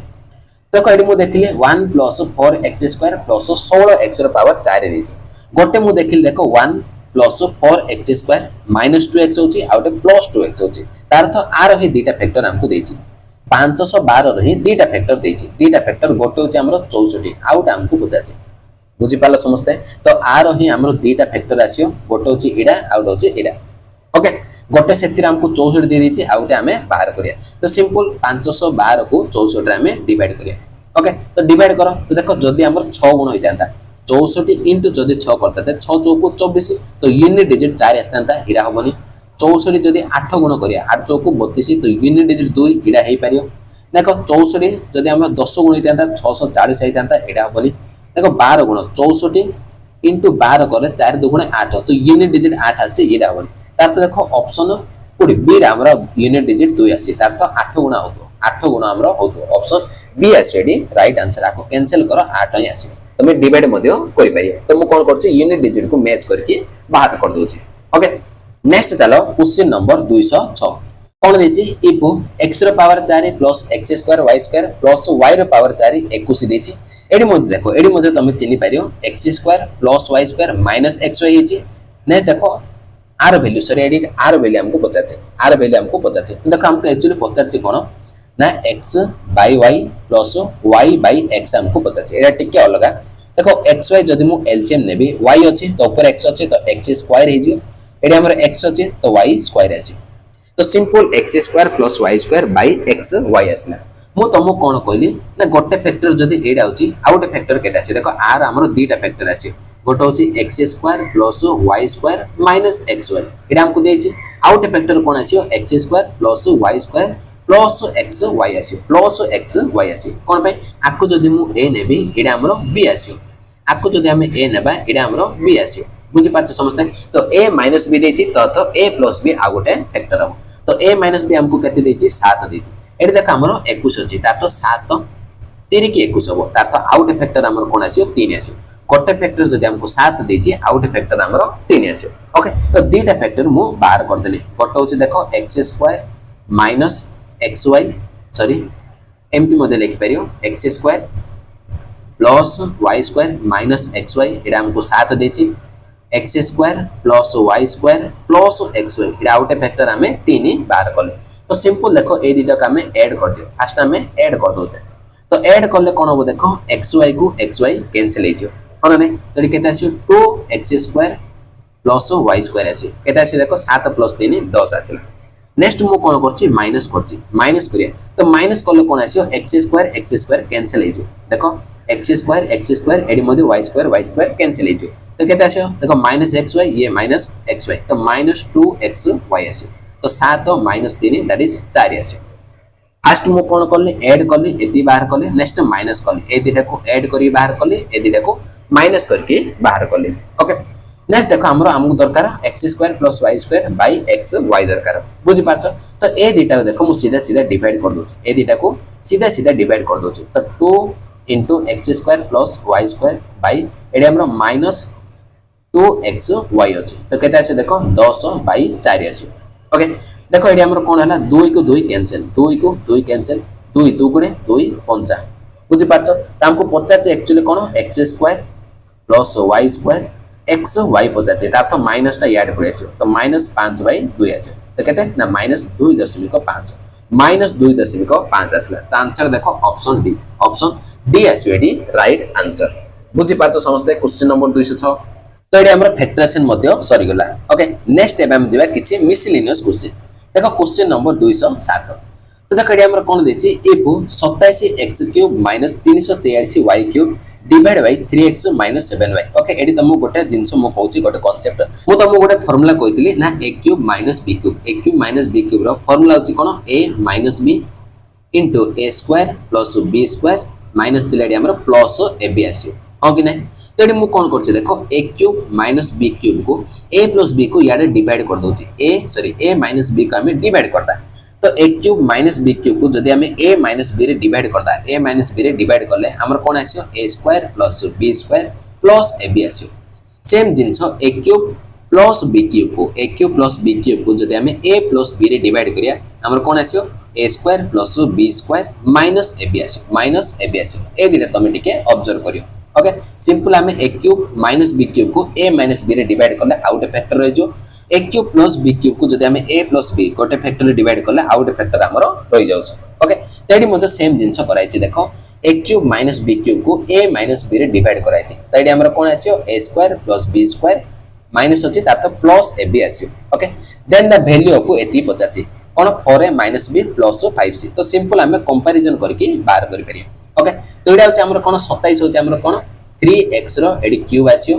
देखो एडी मु देखिले 1 प्लस 4x² प्लस 16x रो पावर 4 देची गोटे मु देखिले देखो 1 प्लस 4x² माइनस 2x होची आउट प्लस 2x होची तार तो आर ही दीटा फैक्टर हमको देची 512 रे दीटा फैक्टर देची दीटा फैक्टर गोटे होची हमरो 64 आउट हमको बुझाची बुझी पालो समझते तो आर ही हमरो दीटा फैक्टर आसियो गोटे होची इडा आउट होची इडा ओके गोटे सेतिर हमको 64 दे देची आउट हमें बाहर करिया तो सिंपल 512 को 64 रे हमें डिवाइड करिया ओके तो डिवाइड करो तो देखो जदी हमर 6 गुण होई जांता 64 इंटू जदी 6 करता 6 चौको 24 तो यूनिट डिजिट 4 आसतांता इडा होबनी 64 जदि 8 गुण करिया 8 चौक 32 तो यूनिट डिजिट 2 इडा हे पारियो देखो 64 जदि हम 10 गुण होइतांता 640 होइतांता एडा हबनी देखो 12 गुण 64 इंटू 12 करे 4 2 गुण 8 तो यूनिट डिजिट 8 आसी एडा हबनी तार तो देखो ऑप्शन कोडी बी रे हमरा यूनिट डिजिट 2 आसी तार तो 8 गुण होतो 8 गुण हमरा होतो ऑप्शन बी आसी एडी राइट आंसर आको कैंसिल करो 8 ही आसी तमे डिवाइड मध्य करि पारियो तो मु कोन करछि यूनिट डिजिट को मैच करके बाहर कर दोछि ओके नेक्स्ट चलो क्वेश्चन नंबर 206 कौन देछि इफ x रो power 4 plus x square y square plus y रो पावर 4 21 देछि एडी मध्ये देखो एडी मध्ये तमे चिनि पारियो x square plus y square minus xy हेछि नेक्स्ट देखो r वैल्यू सॉरी एडी r वैल्यू हमको पचाचे r वैल्यू हमको पचाचे तो देखो हमको एक्चुअली पचाचे कोन ना x by y plus y by x हमको पचाचे एडा टिके अलगा देखो xy जदि मु एलसीएम नेबी y अछि तो ऊपर x अछि तो x स्क्वायर हेछि एडी हमर x अछि तो y स्क्वायर आसी तो simple x square plus y square bye x y आसला मु तमो कोन कहली ना गोटे फैक्टर जदि एडा अछि आउटे फैक्टर केते आसी देखो r हमर दीटा फैक्टर आसी गोटे अछि x square plus y square minus xy एडा हमको देछि आउटे फैक्टर कोन आसीयो x square plus y square plus xy आसी प्लस xy आसी कोन भाई आको जदि मु a नेबी एडा हमर b आसीयो आको जदि हम a नेबा एडा हमर b आसीयो बुझी पाछ समझते तो a माइनस b देछि तो a प्लस b आ गोटे फैक्टर हो तो a माइनस b हमको केते देछि 7 देछि एडी देख हमरो 21 अछि तार तो 7 3 की 21 हो तार तो आउट फैक्टर हमरो कोन आसीयो 3 आसीयो गोटे फैक्टर जदि हमको 7 देछि आउट फैक्टर हमरो 3 आसीयो ओके तो दीटा फैक्टर मु बाहर कर देली गोटे होछि देखो x square minus xy sorry एमती मध्ये लिखि परियो x square plus y square minus xy एडा हमको 7 देछि x square plus y square plus xy एडा आउटे फैक्टर हमें 3 बाहर कले तो सिंपल देखो ए दिटा का हमें ऐड कर दियो फर्स्ट हमें ऐड कर दोचे तो ऐड करले कोन हो देखो xy को xy कैंसिल हे जियो कोन नै तो केते आसी 2x square plus y square आसी केते आसी देखो 7 प्लस 3 10 आसीला नेक्स्ट मु कोन करछि माइनस करिया तो माइनस करले कोन आसीयो x स्क्वायर कैंसिल हे जियो देखो x स्क्वायर एडी मध्ये y स्क्वायर कैंसिल हे जियो तो केते आसीयो देखो माइनस xy ये माइनस xy तो माइनस 2xy आसी तो 7 माइनस 3 दैट इज 4 आसी फर्स्ट मु कोन करले ऐड करले एती बाहर करले नेक्स्ट माइनस करले ए दिटा को ऐड करी बाहर करले ए दिटा को माइनस करके बाहर करले ओके नेक्स्ट देखो हमको दरकार x square plus y square bye xy दरकार बुझी पारछ तो ए दिटा को देखो मु सीधा सीधा डिवाइड कर दोछ ए दिटा को सीधा सीधा डिवाइड कर दोछ तो 2 into x square plus y square by एडी हमरो माइनस 2xy अछि तो केते आसे देखो 10 बाय 4 आसी ओके देखो एडी हमरो कोन हला 2 को 2 कैंसिल 2 को 2 कैंसिल 2 2 गुणे 2 5 बुझी पारछ त हमको 50 एक्चुअली कोन x square plus y square x y 50 त अर्थ माइनस ता ऐड कर आसी तो माइनस 5 बाय 2 आसी तो केते ना माइनस 2.5 माइनस 2.5 आसला त आंसर देखो ऑप्शन डी आसी एडी राइट आंसर बुझी पारछ समझते क्वेश्चन नंबर 206 तो ये हमर फैक्टराइजेशन मध्ये सरी गला ओके नेक्स्ट एबे हम जेबा किछि मिसलेनियस क्वेश्चन देखो क्वेश्चन नंबर 207 तो देखो ये हमर कोन देछि if 27x³ - 343y³ divide by 3x - 7y okay एडी तमो गोटे जिंस मो कहूची गोटे कांसेप्ट मो तमो गोटे फार्मूला कहितली ना a³ - b³ a³ - b³ रो फार्मूला होची कोन a - b into a² plus b² minus 3 एडी हमर प्लस ab आसी हो कि नै तो एडी मु कोन करछि देखो a³ - b³ को a + b को याडे डिवाइड कर दोछि a - b को हमें डिवाइड करता तो a³ - b³ को जदि हमें a - b रे डिवाइड करता a - b रे डिवाइड करले हमर कोन आसीयो a² + b² plus ab आसीयो सेम जिंस a³ + b³ को a³ + b³ को जदि हमें a + b रे डिवाइड करिया हमर कोन आसीयो a² + b² minus ab आसीयो ए दिले तमे टिके ऑब्जर्व करियो ओके सिंपल हमें a³ - b³ को a - b रे डिवाइड करले आउट फैक्टर रह जो a³ + b³ को जदि हमें a + b गोटे फैक्टर रे डिवाइड करले आउट फैक्टर हमरो रह जाउछ ओके तेडी मध्ये सेम जिंस कराइछि देखो a³ - b³ को a - b रे डिवाइड कराइछि तेडी हमरो कोन आसीयो a² + b² माइनस अछि तार तो प्लस ab आसीयो okay then the value of एती पचाछि कोन 4a - b + 5c तो सिंपल हमें कंपैरिजन करके बाहर करि परिया ओके तो एडा होछ हमर कोन 27 होछ हमर कोन 3x रो एडी क्यूब आसीयो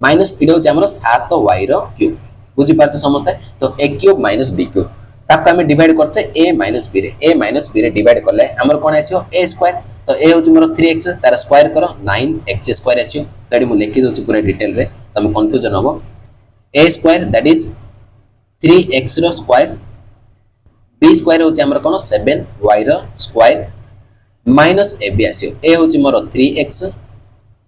माइनस एडा होछ हमर 7y रो क्यूब बुझी पारछ समस्त तो a cube minus b cube ताको हम डिवाइड करछे a माइनस b रे a माइनस b रे डिवाइड करले हमर कोन आछियो a स्क्वायर तो a होची मोर 3x तार स्क्वायर करो 9x स्क्वायर आछियो तडी मु लिखि दोछि पूरा डिटेल रे तमे कंफ्यूजन होबो a square that is 3x रो स्क्वायर b स्क्वायर होची हमर कोन 7y रो स्क्वायर माइनस ab आछियो a होची मोर 3x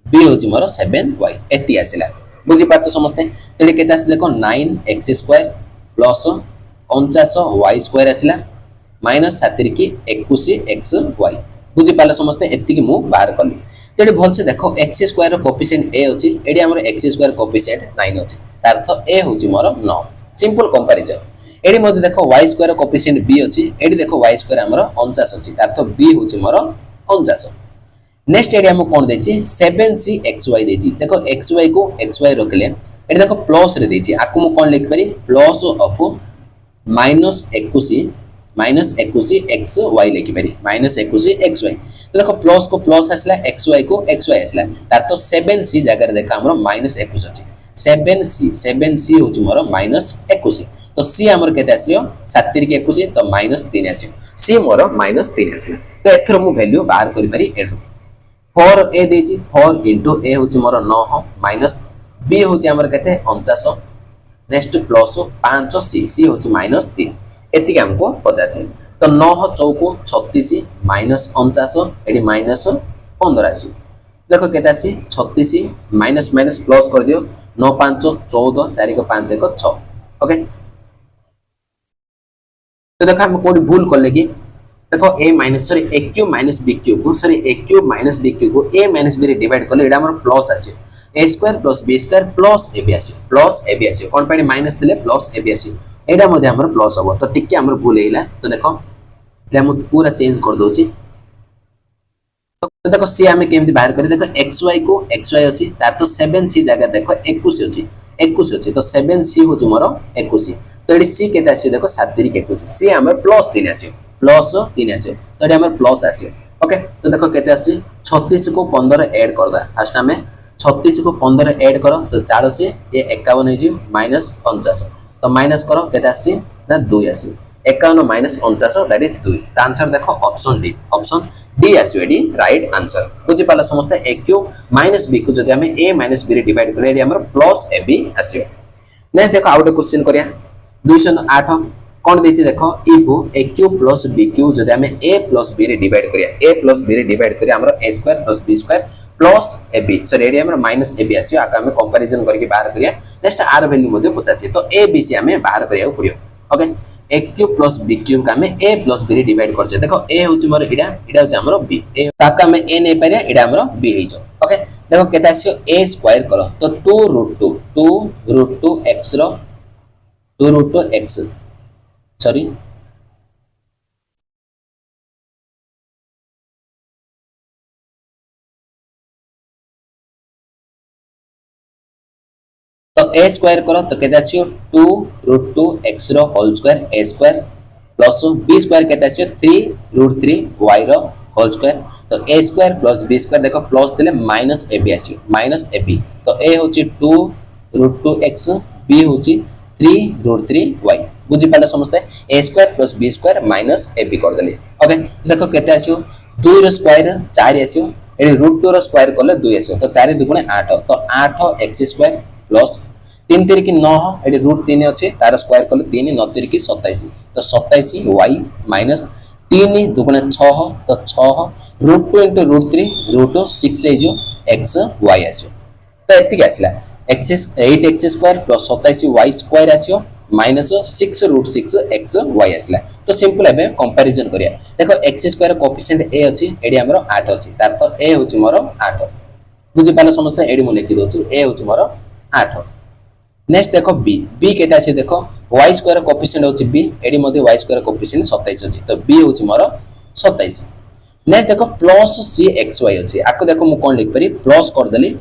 b होची मोर 7y एति आसिला बुझी पारछ समस्त तडी केते आसी देखो 9x square plus 49y square आसिला माइनस 7 की 21xy बुझी पाले समस्त एति की मु बाहर करली तेडी भल से देखो x स्क्वायर रो कोएफिशिएंट a होची एडी हमर x स्क्वायर कोएफिशिएंट 9 होची तार अर्थ a होची मोर 9 सिंपल कंपैरिजन एडी मध्ये देखो y स्क्वायर रो कोएफिशिएंट b होची एडी देखो y स्क्वायर हमर 49 होची तार अर्थ b होची मोर 49 नेक्स्ट एडी हम कोन देची 7cxy देची देखो xy को xy रखले एडी देखो प्लस रे देची आकु मु कोन लिख पारी प्लस ऑफ माइनस 21 xy लिखि पारी माइनस 21 xy तो देखो प्लस को प्लस आसला xy को xy आसला तार तो 7c जगह देखा हमरो माइनस 21 अछि 7c होची मोर माइनस 21 तो c हमर केते आसियो 7 की 21 तो माइनस 3 आसियो c मोर माइनस 3 आसिला तो एथरो मु वैल्यू बाहर करि पारी एडु 4a देची 4 into a होची मोर 9 माइनस b होची हमर केते 49 नेक्स्ट प्लस 5c c होची माइनस 3 एति के हमको पचार छै तो 9 चौको 36 माइनस 49 एडी माइनस 15 आसी देखो केते आसी 36 माइनस माइनस प्लस कर दियो 9 5 14 4 को 5 1 6 ओके तो देखो हम कोडी भूल करले कि देखो a minus sorry a cube minus b cube को sorry a cube minus b cube को a माइनस b रे डिवाइड करले एडा हमर प्लस आसी a square plus b square plus ab आसी कोन पानी माइनस दिले प्लस ab आसी एडा मध्ये हमर प्लस हबो तो टिके हमर भूल हेला तो देखो ले हम पूरा चेंज कर दोची तो देखो c हमें केमति बाहर करे देखो xy को xy अछि तार तो 7c जगह देखो 21 अछि तो 7c होची मोर 21 तो एडी c केते अछि देखो 7 3 के 21 c हमर प्लस 3 आसी तो एडी हमर प्लस आसी ओके तो देखो केते आसी 36 को 15 ऐड कर दा फर्स्ट हमें 36 को 15 ऐड करो तो 4 से ये 51 हो जी माइनस 49 तो माइनस करो केते आसी ना 2 आसी 51 माइनस 49 दैट इज 2 तो आंसर देखो ऑप्शन डी आसी एडी राइट आंसर बुझि पाला समस्त a क्यूब माइनस b को जदि हमें a माइनस b रे डिवाइड करे एडी हमर प्लस ab आसी नेक्स्ट देखो आउट क्वेश्चन करिया 208 कोन देछि देखो if a cube plus b cube जदि हमें a प्लस b रे डिवाइड करिया a प्लस b रे डिवाइड करिया हमर a square plus b square plus ab sorry एडी हमर माइनस ab आसी आका हमें कंपैरिजन करके बाहर करिया नेक्स्ट r वैल्यू मध्ये पचाछि तो a b से हमें बाहर करिया पड़ियो okay a cube plus b cube का हमें a प्लस b रे डिवाइड करछे देखो a होछि मोर इडा होछि हमर b a ताका हमें a नै पारिया इडा हमर b हेजो ओके देखो केता आसियो a स्क्वायर करो तो 2 x रो 2 x सॉरी तो a स्क्वायर करो तो केते आसियो 2 x रो whole square a square plus b square केते आसियो 3 y रो होल स्क्वायर तो a square plus b square देखो प्लस दिले माइनस ab आसियो माइनस ab तो a होची 2 x b होची 3 y बुझि पाले समझते a square plus b square minus ab कर देले ओके देखो केते आसियो 2 रो स्क्वायर 4 आसियो एडी √2 रो स्क्वायर करले 2 आसियो तो 4 2 8 तो 8 x स्क्वायर प्लस 3 3 की 9 एडी √3 अछि तार स्क्वायर करले 3 9 3 की 27 तो 27 y माइनस 3 2 6 तो 6 √2 into √3 √6 है जो x y आसियो तो एति आसिला x 8x square plus 27 y square आसियो माइनस 6 √6 x y आसिला तो सिंपल एबे कंपैरिजन करिया देखो x स्क्वायर कोएफिशिएंट a अछि एडी हमरो 8 अछि तार तो a होछि मोर 8 बुझि पाले समस्त एडी मु लिखि दोछि a होछि मोर 8 नेक्स्ट देखो b केटा अछि देखो y स्क्वायर कोएफिशिएंट होछि b एडी मध्ये y स्क्वायर कोएफिशिएंट 27 अछि तो b होछि मोर 27 नेक्स्ट देखो प्लस cxy अछि आको देखो मु कोन लिख परि प्लस कर देली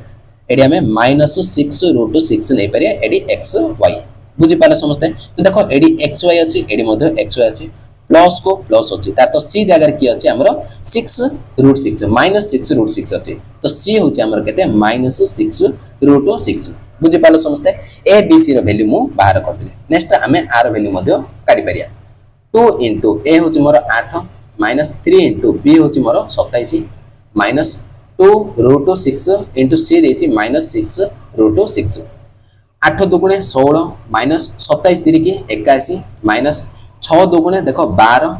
एडी हमें माइनस 6 √6 नै परि एडी xy बुझि पाले समस्ते तो देखो एडी xy अछि एडी मध्ये xy अछि प्लस को प्लस अछि तार तो c जगह की अछि हमरो 6 √6 माइनस 6 √6 अछि तो c होछि हमर केते माइनस 6 √6 बुझी पालो समस्ते ए बी सी रो वैल्यू मु बाहर कर देले नेक्स्ट हमें आर वैल्यू मध्य काढी परिया 2 into a होची मोर 8 minus 3 into b होची मोर 27 minus 2 root 6 into c देची minus 6 root 6 8 दुगुणे 16 minus 27 तिरिकी 81 minus 6 दुगुणे देखो 12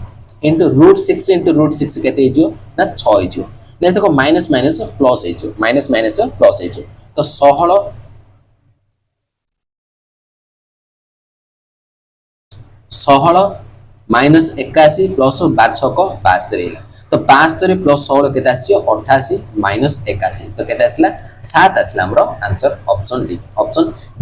into root 6 into root 6 केते हिजो ना 6 हिजो ने देखो माइनस माइनस प्लस हिजो माइनस माइनस प्लस हिजो तो 16 माइनस 81 प्लस 12 को 72 तो 72 प्लस 16 केते आसियो 88 माइनस 81 तो केते आसला 7 आसला हमरो आंसर ऑप्शन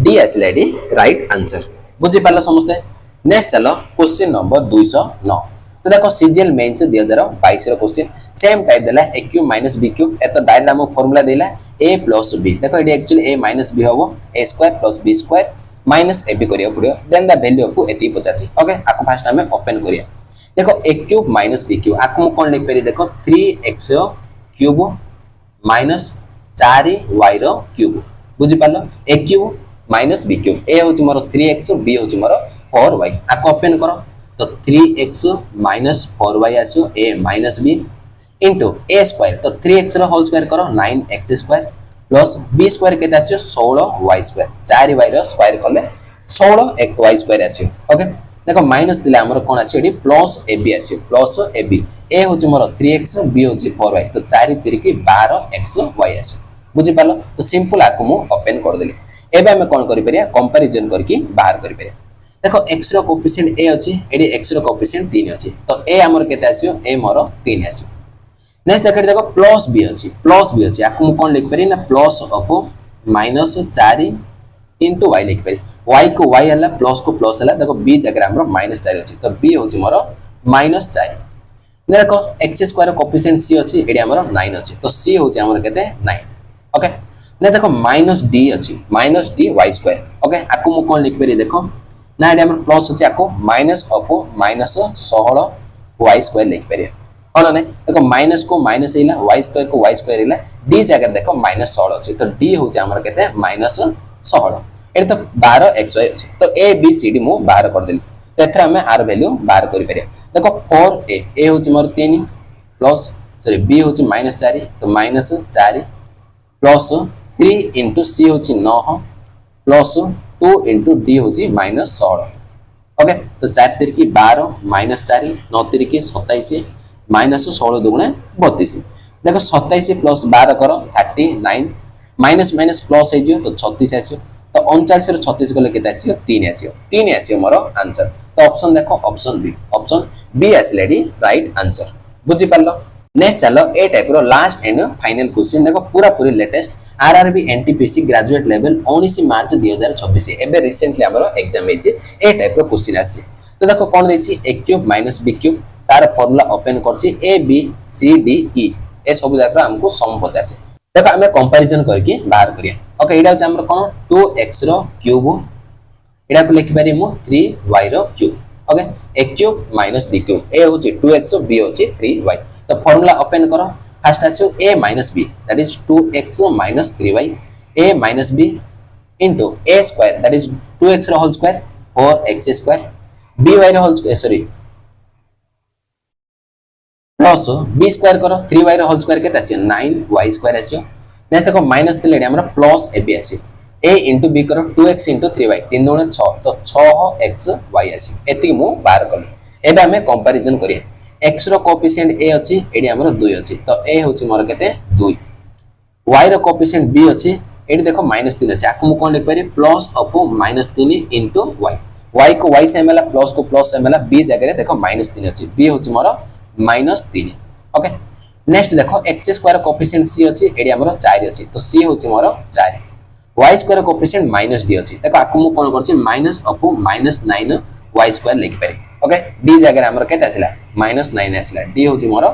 डी आसला डी राइट आंसर बुझी पालो समझते नेक्स्ट चलो क्वेश्चन नंबर 209 तो देखो सीजीएल मेंस 2022 रो क्वेश्चन सेम टाइप देला a cube minus b cube एतो डायरेक्ट हम फार्मूला देला a प्लस b देखो एडी एक्चुअली a माइनस b होबो a square plus b square minus A B करिया पड़ियो देन द वैल्यू ऑफ एती पचाची ओके आको फर्स्ट हमें ओपन करिया देखो a cube minus b cube आको कोन लिख पेरी देखो 3x क्यूब माइनस 4y रो क्यूब बुझी पालो a cube minus b cube a होची मोर 3x b होची मोर 4y आको ओपन करो तो 3x माइनस 4y आसो a minus b into a square तो 3x रो होल स्क्वायर करो 9x square plus b square केते आसियो 16y स्क्वायर 4y रो स्क्वायर करले 16y स्क्वायर आसियो ओके देखो माइनस दिले हमर कोन आसियो एडी प्लस ab आसियो प्लस ab a होची मोर 3x b होची 4y तो 4 3 की 12x y आसियो बुझि पालो तो सिंपल आको मु ओपन कर देली एबे हम कोन करि परिया कंपैरिजन करके बाहर करि परिया देखो x रो कोएफिशिएंट a अछि एडी x रो कोएफिशिएंट 3 अछि तो a हमर केते आसियो a मोर 3 आसियो नेक्स्ट देखो प्लस बी अच्छी आपको कौन लिख पारि ना plus of minus 4 into Y लिख पारि वाई को वाई है प्लस को प्लस है देखो बी जगह हमरो माइनस 4 अच्छी तो बी हूँ मोर माइनस 4 देखो एक्स स्क्वायर कोएफिशिएंट सी अच्छी एडी हमरो 9 अच्छी तो सी हूँ हमरो केते 9 ओके ने देखो माइनस डी अच्छी minus D Y square okay आपको मु कौन लिख पारि देखो ना एडी हमरो प्लस अच्छी आपको minus of minus 16 Y square लिख पारि और ने देखो माइनस को माइनस हैला y स्क्वायर को y स्क्वायर हैला d जगह देखो माइनस 16 अछि तो d होचे हमर केते माइनस 16 एटा तो 12xy अछि तो a b c d मु बाहर कर देली तो एथरा हमें r वैल्यू बाहर करि परिया देखो 4a a होचे मोर 3 प्लस सॉरी b होचे माइनस 4 तो माइनस 4 प्लस 3 into c होचे 9 प्लस 2 into d होचे माइनस 16 ओके तो 4 3 की 12 माइनस 4 9 3 की 27 माइनस 16 दुगुणे 32 देखो 27 प्लस 12 करो 39 माइनस माइनस प्लस है जो तो 36 आसियो तो 39 रो 36 गले केते आसियो 3 आसियो मोर आंसर तो ऑप्शन देखो ऑप्शन बी आसलेडी राइट आंसर बुझी पालो नेक्स्ट चलो ए टाइप रो लास्ट एंड फाइनल क्वेश्चन देखो पूरा पूरी latest RRB NTPC graduate level 19 March 2024 एबे रिसेंटली हमरो एग्जाम हेची ए टाइप रो क्वेश्चन आसी तो देखो कोन देछि a cube minus b cube तार फॉर्मूला ओपन करछि a b c d e ए सब जाकर हमको सम पचारछि देखो हमें कंपैरिजन करके बाहर करिया ओके एडा हमर कोन 2x रो क्यूब एडा को लिखि पारि मु 3y रो cube okay a cube minus b cube a होछि 2x b होछि 3y तो फॉर्मूला ओपन करो फर्स्ट आसियो a minus b that is 2x minus 3y a minus b into a square that is 2x रो whole square 4x square by रो whole square sorry plus b square करो 3y रो होल स्क्वायर केते आसियो 9y स्क्वायर आसियो नेक्स्ट देखो माइनस दिले हमर plus ab आसियो a into b करो 2x into 3y 3 दुणे 6 तो 6xy आसियो एति मु बाहर करली एबे हमें कंपैरिजन करिया x रो कोएफिशिएंट a अछि एडी हमर 2 अछि तो a होछि मोर केते 2 y रो कोएफिशिएंट b अछि एडी देखो -3 अछि आकु मु कोन लिख पारि प्लस ऑफ -3 into y को y से मेला प्लस को प्लस से मेला b जगह देखो -3 अछि b होछि मोर -3 ओके नेक्स्ट देखो x स्क्वायर कोएफिशिएंट c अछि एडी हमर 4 अछि तो c होछि मोर 4 y स्क्वायर कोएफिशिएंट -d अछि देखो आकु मु कोन करछि माइनस ऑफ -9 y स्क्वायर लिख पारि ओके d जगह हमर केते आसिला -9 आसिला d होछि मोर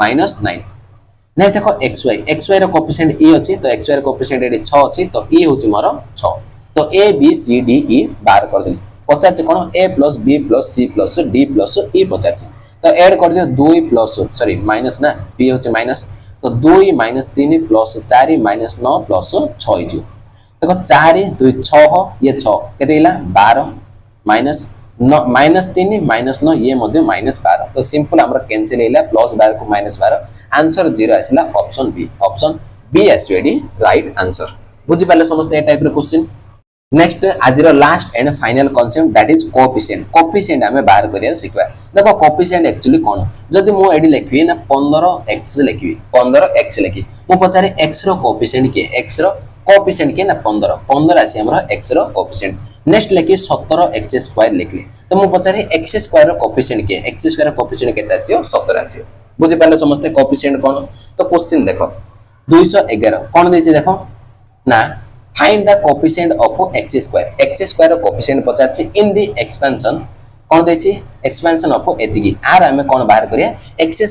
-9 नेक्स्ट देखो xy रो कोएफिशिएंट e अछि तो xy रो कोएफिशिएंट एडी 6 अछि तो e होछि मोर 6 तो a b c d e बाहर कर देली पचाछ कोन a + b + c + d + e पचाछ तो ऐड कर दियो 2 प्लस सॉरी माइनस ना b होचे माइनस तो 2 - 3 + 4 - 9 + 6 हिजो देखो 4 2 6 ये 6 केते 12 माइनस -3 -9 ये -12 तो सिंपल हमर कैंसिल हैला +12 को -12 आंसर 0 आसिला ऑप्शन बी एसडी राइट आंसर बुझी पाले समस्त ए टाइप रे क्वेश्चन नेक्स्ट आज last and final concept that is coefficient हमें बाहर करिया सिखबा देखो कोएफिशिएंट एक्चुअली कोन जदी मो एडी लिखबी ना 15x लिखबी 15x लिखी मो पचारे x रो कोएफिशिएंट के x रो कोएफिशिएंट के ना 15 आसी हमरो x रो कोएफिशिएंट नेक्स्ट लिखी 17x² लिखली तो मो पचारे x² रो कोएफिशिएंट के x² रो कोएफिशिएंट केते आसीयो 17 आसीयो बुझि पाले समस्त कोएफिशिएंट कोन तो क्वेश्चन देखो 211 कोन देछि देखो ना find the coefficient of x² coefficient पचाछि in the expansion कोन देछि expansion of एतिकी आर हमें कोन बाहर करिया x²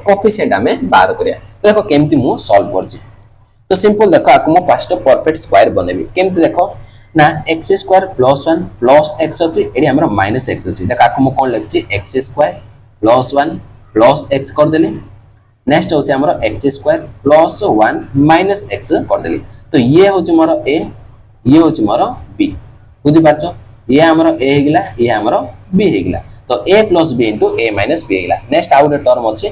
coefficient हमें बाहर करिया तो देखो केमति मु सॉल्व करछि तो सिंपल देखो आकु मु फर्स्ट परफेक्ट स्क्वायर बनेबी केमति देखो ना x² + 1 + x अछि एडी हमर -x अछि देखो आकु मु कोन लिखछि x² + 1 + x कर देली नेक्स्ट होछि हमर x² + 1 - x कर देली तो ये होची मोर ए ये होची मोर बी बुझि पाछो ये हमर ए हेगला ये हमर बी हेगला तो a + b * a - b हेगला नेक्स्ट आउट टर्म अछि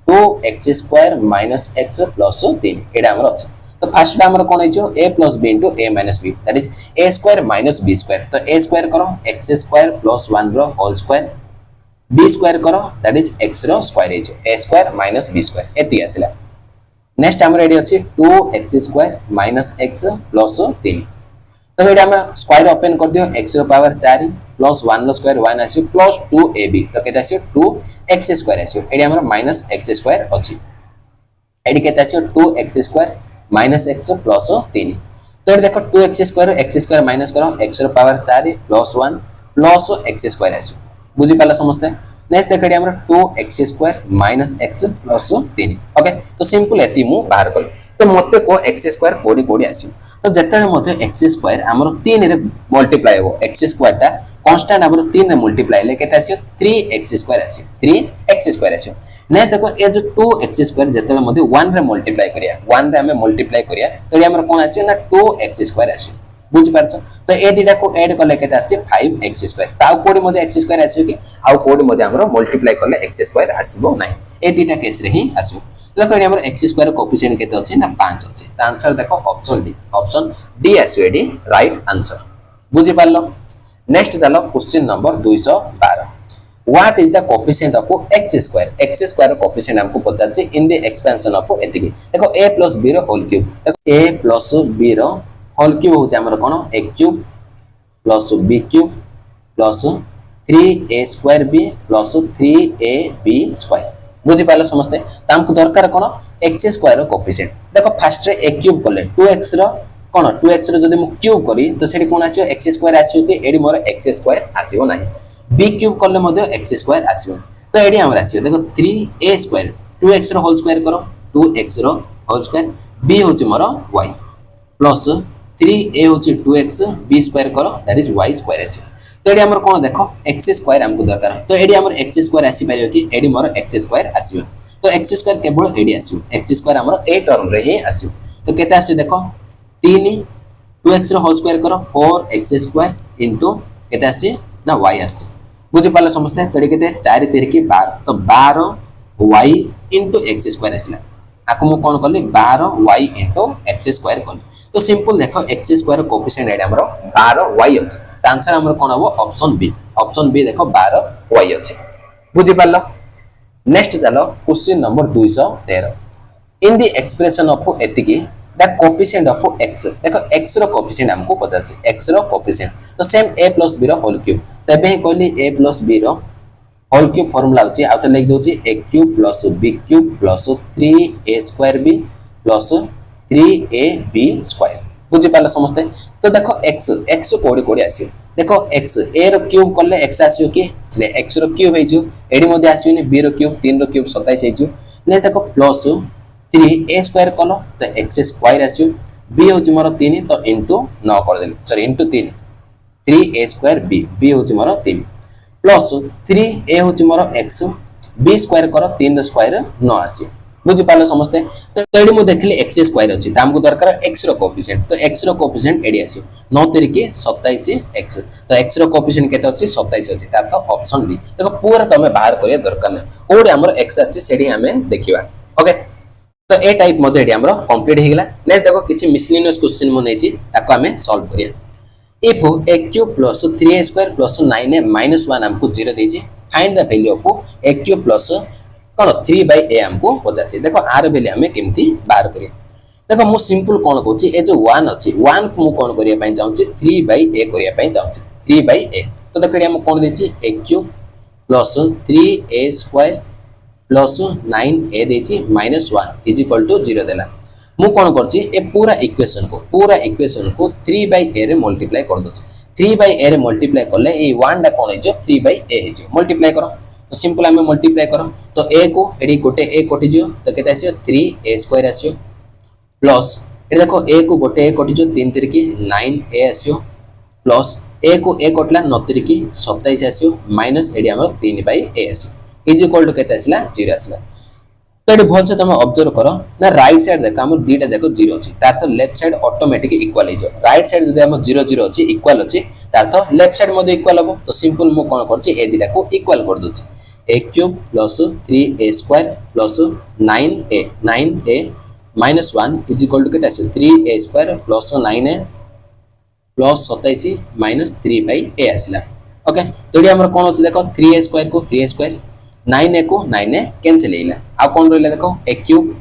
2x² - x + 3 एडा हमर अछि तो फर्स्ट हमर कोन हिजो a + b * a - b that is a² - b² तो a² करो x² + 1 रो होल स्क्वायर b² करो दैट इज x रो स्क्वायर हिजो a² - b² एति आसिला नेक्स्ट हमर रेडी अछि 2x² - x + 3 तो एटा हम स्क्वायर ओपन कर दियो x रो पावर 4 + 1 रो स्क्वायर 1 आसी प्लस 2ab तो केते आसी 2x² आसी एडी हमर -x² अछि एडी केते आसी 2x² - x + 3 तो एडी देखो 2x² x² माइनस करो x रो पावर 4 + 1 प्लस x² आसी बुझि पाला समझते नेक्स्ट देखडी हमर 2x² - x + 3 ओके तो सिंपल एति मु बाहर कर तो मते को x² कोडी कोडी आसी तो जतने मते x² हमर 3 रे मल्टीप्लाई हो x² ता कांस्टेंट हमर 3 रे मल्टीप्लाई ले केते आसी 3x² आसी 3x² आसी नेक्स्ट देखो ए जो 2x² जतने मते 1 रे मल्टीप्लाई करिया 1 रे हमें मल्टीप्लाई करिया तो हमर कोन आसी ना 2x² आसी बुझ पारछ तो ए दिटा को ऐड करले केते आसी 5x² ताउ कोडी मध्ये x² आसी कि आउ कोडी मध्ये हमरो मल्टीप्लाई करले x² आसीबो नै ए दिटा केस रे ही आसीबो देखो हमरो x² कोएफिशिएंट केते अछि ना 5 अछि त आंसर देखो ऑप्शन डी आसी एडी राइट आंसर बुझि पारलो नेक्स्ट चलो question number 212 what is the coefficient of x² coefficient हमको पचाछि इन द एक्सपेंशन ऑफ एतिकी देखो a + b रो होल क्यूब देखो a + b रो होल क्यूब हो हमर कोन a cube + b cube + 3a² b + 3ab² बुझि पाले समझते त हमको दरकार कोन x² रो कोएफिशिएंट देखो फर्स्ट रे a क्यूब करले 2x रो कोन 2x रो जदी मु क्यूब करी तो सेठी कोन आसीयो x² आसीयो कि एडी मोर x² आसीयो नाही b क्यूब करले मध्ये x² आसीयो तो एडी हमर आसीयो देखो 3a² 2x रो होल स्क्वायर करो 2x रो होल स्क्वायर b होची मोर y प्लस 3a होची 2x b² करो दैट इज y² आसीयो तो एडी हमर कोन देखो x² हमको दरकार तो एडी हमर x² आसी परियो कि एडी मोर x² आसीयो तो x² केवल एडी आसीयो x² हमर ए टर्म रे ही आसीयो तो केते आसीयो देखो 3 2x रो होल स्क्वायर करो 4x² इनटू केते आसी ना y आसी बुझि पाले समझते तो केते 4 3 की 12 तो 12y इनटू x² आसीला आकु मु कोन करली 12y इनटू x² करली तो सिंपल देखो x² कोएफिशिएंट एडी हमर 12y अछि त आंसर हमर कोन हो ऑप्शन बी देखो 12y अछि बुझि पालो नेक्स्ट चलो question number 213 in the expression of एतिकी द कोएफिशिएंट ऑफ x देखो x रो कोएफिशिएंट हमको पचाछि x रो कोएफिशिएंट तो सेम a + b रो होल क्यूब तबे ही कहली a + b रो होल क्यूब फार्मूला होछि आ लिख दोछि a³ + b³ + 3a² b + 3ab² बुझि पाला समझते तो देखो x कोडी कोडी आसी देखो x a रो क्यूब करले x आसीयो कि से x रो क्यूब हे जो एडी मध्ये आसीयो नि b रो क्यूब 3 रो क्यूब 27 हे जो ने देखो प्लस 3a² कलो तो x² आसीयो b होची मोर 3 तो इनटू 9 कर देली सॉरी इनटू 3 3a² b होची मोर 3 प्लस 3a होची मोर x b² करो 3 रो स्क्वायर 9 आसीयो बुझी पालो समस्ते तो एडी मु देखली x स्क्वायर अछि त हमको दरकार x रो कोएफिशिएंट तो x रो कोएफिशिएंट एडी आसी 9 तिरिकी 27 x तो x रो कोएफिशिएंट केते अछि 27 अछि तार तो ऑप्शन बी देखो पूरा तमे बाहर करिया दरकार ना कोड हमर x अछि सेडी हमें देखिबा ओके तो ए टाइप मध्ये एडी हमर कंप्लीट हे गेला नेक्स्ट देखो किछि मिसलेनियस क्वेश्चन म नेछि ताको हमें सॉल्व करिया if a cube plus 3a square plus 9a minus 1 हमको 0 देछि find the value of a cube plus कौन 3 by a हमको पचाछि देखो आर वैल्यू हमें केमती बाहर करिया देखो मु सिंपल कोन कहूची ए जो 1 अछि 1 को मु कोन करिया पई चाहूची 3 by a करिया पई चाहूची 3 by a तो देखो एडी हम कोन देछि a cube plus 3a square plus 9a देछि minus 1 is equal to 0 देला मु कोन करछि ए पूरा इक्वेशन को 3 by a रे मल्टीप्लाई कर दोछि 3 by a रे मल्टीप्लाई करले ए 1 डा कोन हे जो 3 by a हे जो मल्टीप्लाई करो तो सिंपल हमें मल्टीप्लाई करो तो a को एडी गोटे a कटि जो तो केते आसियो 3a स्क्वायर आसियो प्लस ए देखो a को गोटे a कटि जो 3 तिरकी 9a आसियो प्लस a को a कटला 9 तिरकी 27 आसियो माइनस एडी हमर 3 by a आसियो इज इक्वल टू केते आसिला 0 आसिला तो ये भल से तुम ऑब्जर्व करो ना राइट साइड देखो हम दीटा जाको 0 अछि तार तो लेफ्ट साइड ऑटोमेटिक इक्वल हे जो राइट साइड जदि हम 0 0 अछि इक्वल अछि तार तो लेफ्ट साइड मध्ये इक्वल हो तो सिंपल मु कोन करछि ए दीटा को इक्वल कर दोछि a cube plus 3a square plus 9a minus 1 is equal to केते आसे 3a square plus 9a plus 27 minus 3 by a आसिला ओके तो ये हमर कोन अछि देखो 3a स्क्वायर को 3a स्क्वायर 9a को 9a कैंसिल हेला आ कोन रहला देखो a क्यूब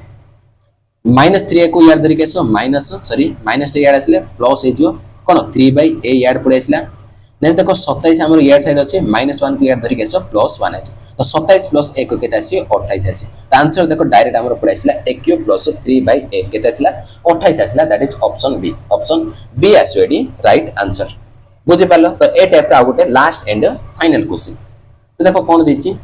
माइनस 3a को यार धरि केसो माइनस 3 यार आसिले प्लस हे जो कोन 3 बाय a यार पड़े आसिला नेक्स्ट देखो 27 हमर यार साइड अछि -1 को यार धरि केसो +1 आछि तो 27 + 1 केते आसी 28 आसी तो आंसर देखो डायरेक्ट हमर पड़े आसिला a cube plus 3 by a केते आसिला 28 आसिला दैट इज ऑप्शन बी आसी एडी राइट आंसर बुझि पालो तो ए टाइप रा गोटे लास्ट एंड फाइनल क्वेश्चन तो देखो कोन देछि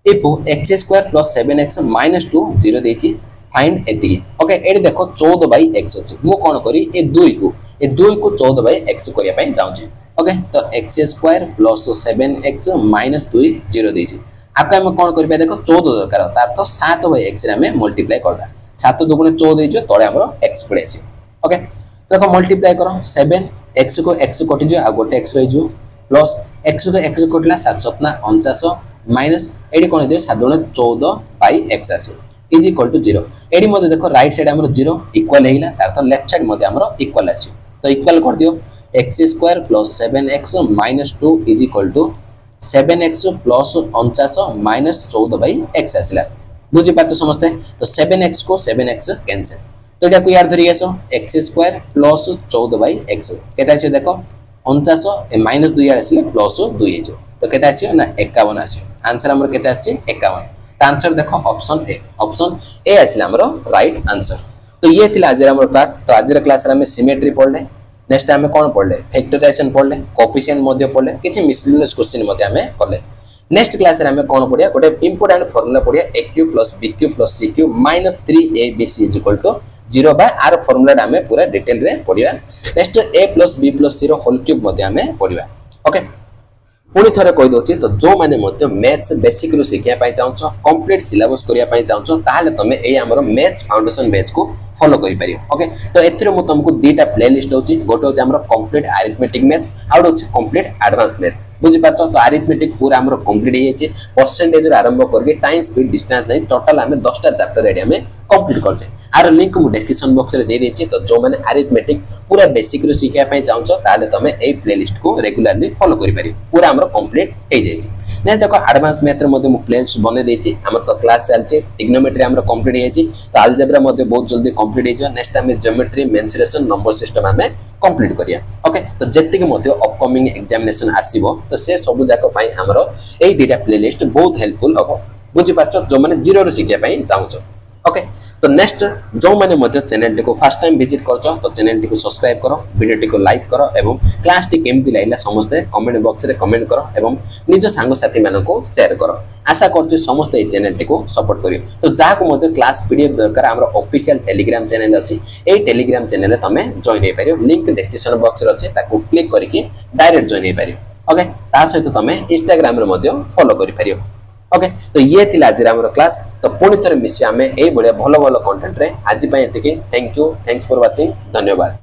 if x square plus 7x minus 2 0 देछि फाइंड एति ओके एडी देखो 14 बाय x अछि मु कोन करी ए 2 को 14 बाय x करिया पई जाउछि ओके तो x square plus 7x minus 2 0 देछि आपका हम कोन करबे देखो 14 दरकार तार तो 7 बाय x रे हम मल्टीप्लाई करदा 7 दुगुणे 14 देजो तळे हमरो x पड़े आसी ओके तो देखो मल्टीप्लाई करो 7 x को x कटि जो आ गोटे x रहि जो प्लस x को x catla 7 7 49 minus AD cone they 7 दुगुणे 14 by x आसी इज इक्वल टू 0 एडी मध्ये देखो राइट साइड हमरो 0 इक्वल हेला तार तो लेफ्ट साइड मध्ये हमरो इक्वल आसी तो इक्वल कर दियो x square plus 7x minus 2 is equal to 7x plus 49 minus 14 by x आसिला बुझि पाछो समझते तो 7x को 7x कैंसिल तो एटा को यार धरि आसो x square plus 14 by x केता आसी देखो 49 माइनस 2 यार आसिले प्लस 2 हे जो तो केता आसी ना 51 आसी आंसर हमर केता आसी 51 आंसर देखो ऑप्शन ए आसिला हमर राइट आंसर तो ये थिला आज हमर क्लास तो आज क्लास रे हम सिमेट्री पढले नेक्स्ट हमें कौन पढ़ले फैक्टराइजेशन पढ़ले कोएफिशिएंट मध्ये पढ़ले किछि मिसलेनियस क्वेश्चन मध्ये हमें करले नेक्स्ट क्लास रे हमें कौन पढ़िया गोटे इंपोर्टेंट फार्मूला पढ़िया a cube plus b cube plus c cube minus 3abc is equal to 0 by आर फार्मूला हमें पूरा डिटेल रे पढ़िया next a plus b plus c रो होल क्यूब मध्ये हमें पढ़िया ओके पुणी थरे कहि दोछि तो जो माने मध्ये मैथ्स बेसिक रु सिखिया पाई चाहछो कंप्लीट सिलेबस करिया पाई चाहछो ताहाले तमे ए हमरो मैथ्स फाउंडेशन बैच को फॉलो करि परियो ओके तो एथिरे मु तुमको दीटा प्लेलिस्ट दोछि गोटे होछि हमरो कंप्लीट अरिथमेटिक मैथ्स आउट होछि कंप्लीट एडवांस मैथ बुझि पाछो तो अरिथमेटिक पूरा हमरो कंप्लीट हे छै परसेंटेज रे आरंभ करके टाइम स्पीड डिस्टेंस जाई टोटल हमें 10 टा चैप्टर रेडी हमें कंप्लीट कर छै आर लिंक मु डिस्क्रिप्शन बॉक्स रे दे देछि तो जो माने अरिथमेटिक पूरा बेसिक रु सिखिया पाई चाहछो ताहाले तमे ए प्लेलिस्ट को रेगुलरली फॉलो करि परियो पूरा हमरो कंप्लीट हे जाय छै नेक्स्ट देखो एडवांस मैथ रे मध्ये मु प्लेलिस्ट बने देछि हमर तो क्लास चल छै ट्रिग्नोमेट्री हमरो कंप्लीट हे छै तो अलजेब्रा मध्ये बहुत जल्दी कंप्लीट हे छै नेक्स्ट हमें ज्योमेट्री मेंसुरेशन नंबर सिस्टम हमें कंप्लीट करिया ओके तो जेतिक मध्ये अपकमिंग एग्जामिनेशन आसीबो तो से सब जाको पई हमरो ए दीटा प्लेलिस्ट बहुत हेल्पफुल हबो बुझि पाछो जो माने जीरो रो सिखिया पई चाहछो ओके तो नेक्स्ट जो माने मध्ये चैनल को फर्स्ट टाइम विजिट करछो तो चैनल को सब्सक्राइब करो वीडियो को लाइक करो एवं क्लास टी केमति लाइला समस्त कमेंट बॉक्स रे कमेंट करो एवं निज सांग साथी मानको को शेयर करो आशा करछु समस्त ए चैनल को सपोर्ट करियो तो जहा को मध्ये क्लास पीडीएफ दरकार हमरो ऑफिशियल टेलीग्राम चैनल अछि ए टेलीग्राम चैनल रे तमे जॉइन हे परियो लिंक डिस्क्रिप्शन बॉक्स रे अछि ताको क्लिक करके डायरेक्ट जॉइन हे परियो ओके ता सहित तमे इंस्टाग्राम रे मध्ये फॉलो करि परियो ओके तो ये थी आज आम क्लास तो पुणी थे मिसी आम यही भाया भल भल कंटेंट रे आज एति thank you thanks for watching धन्यवाद।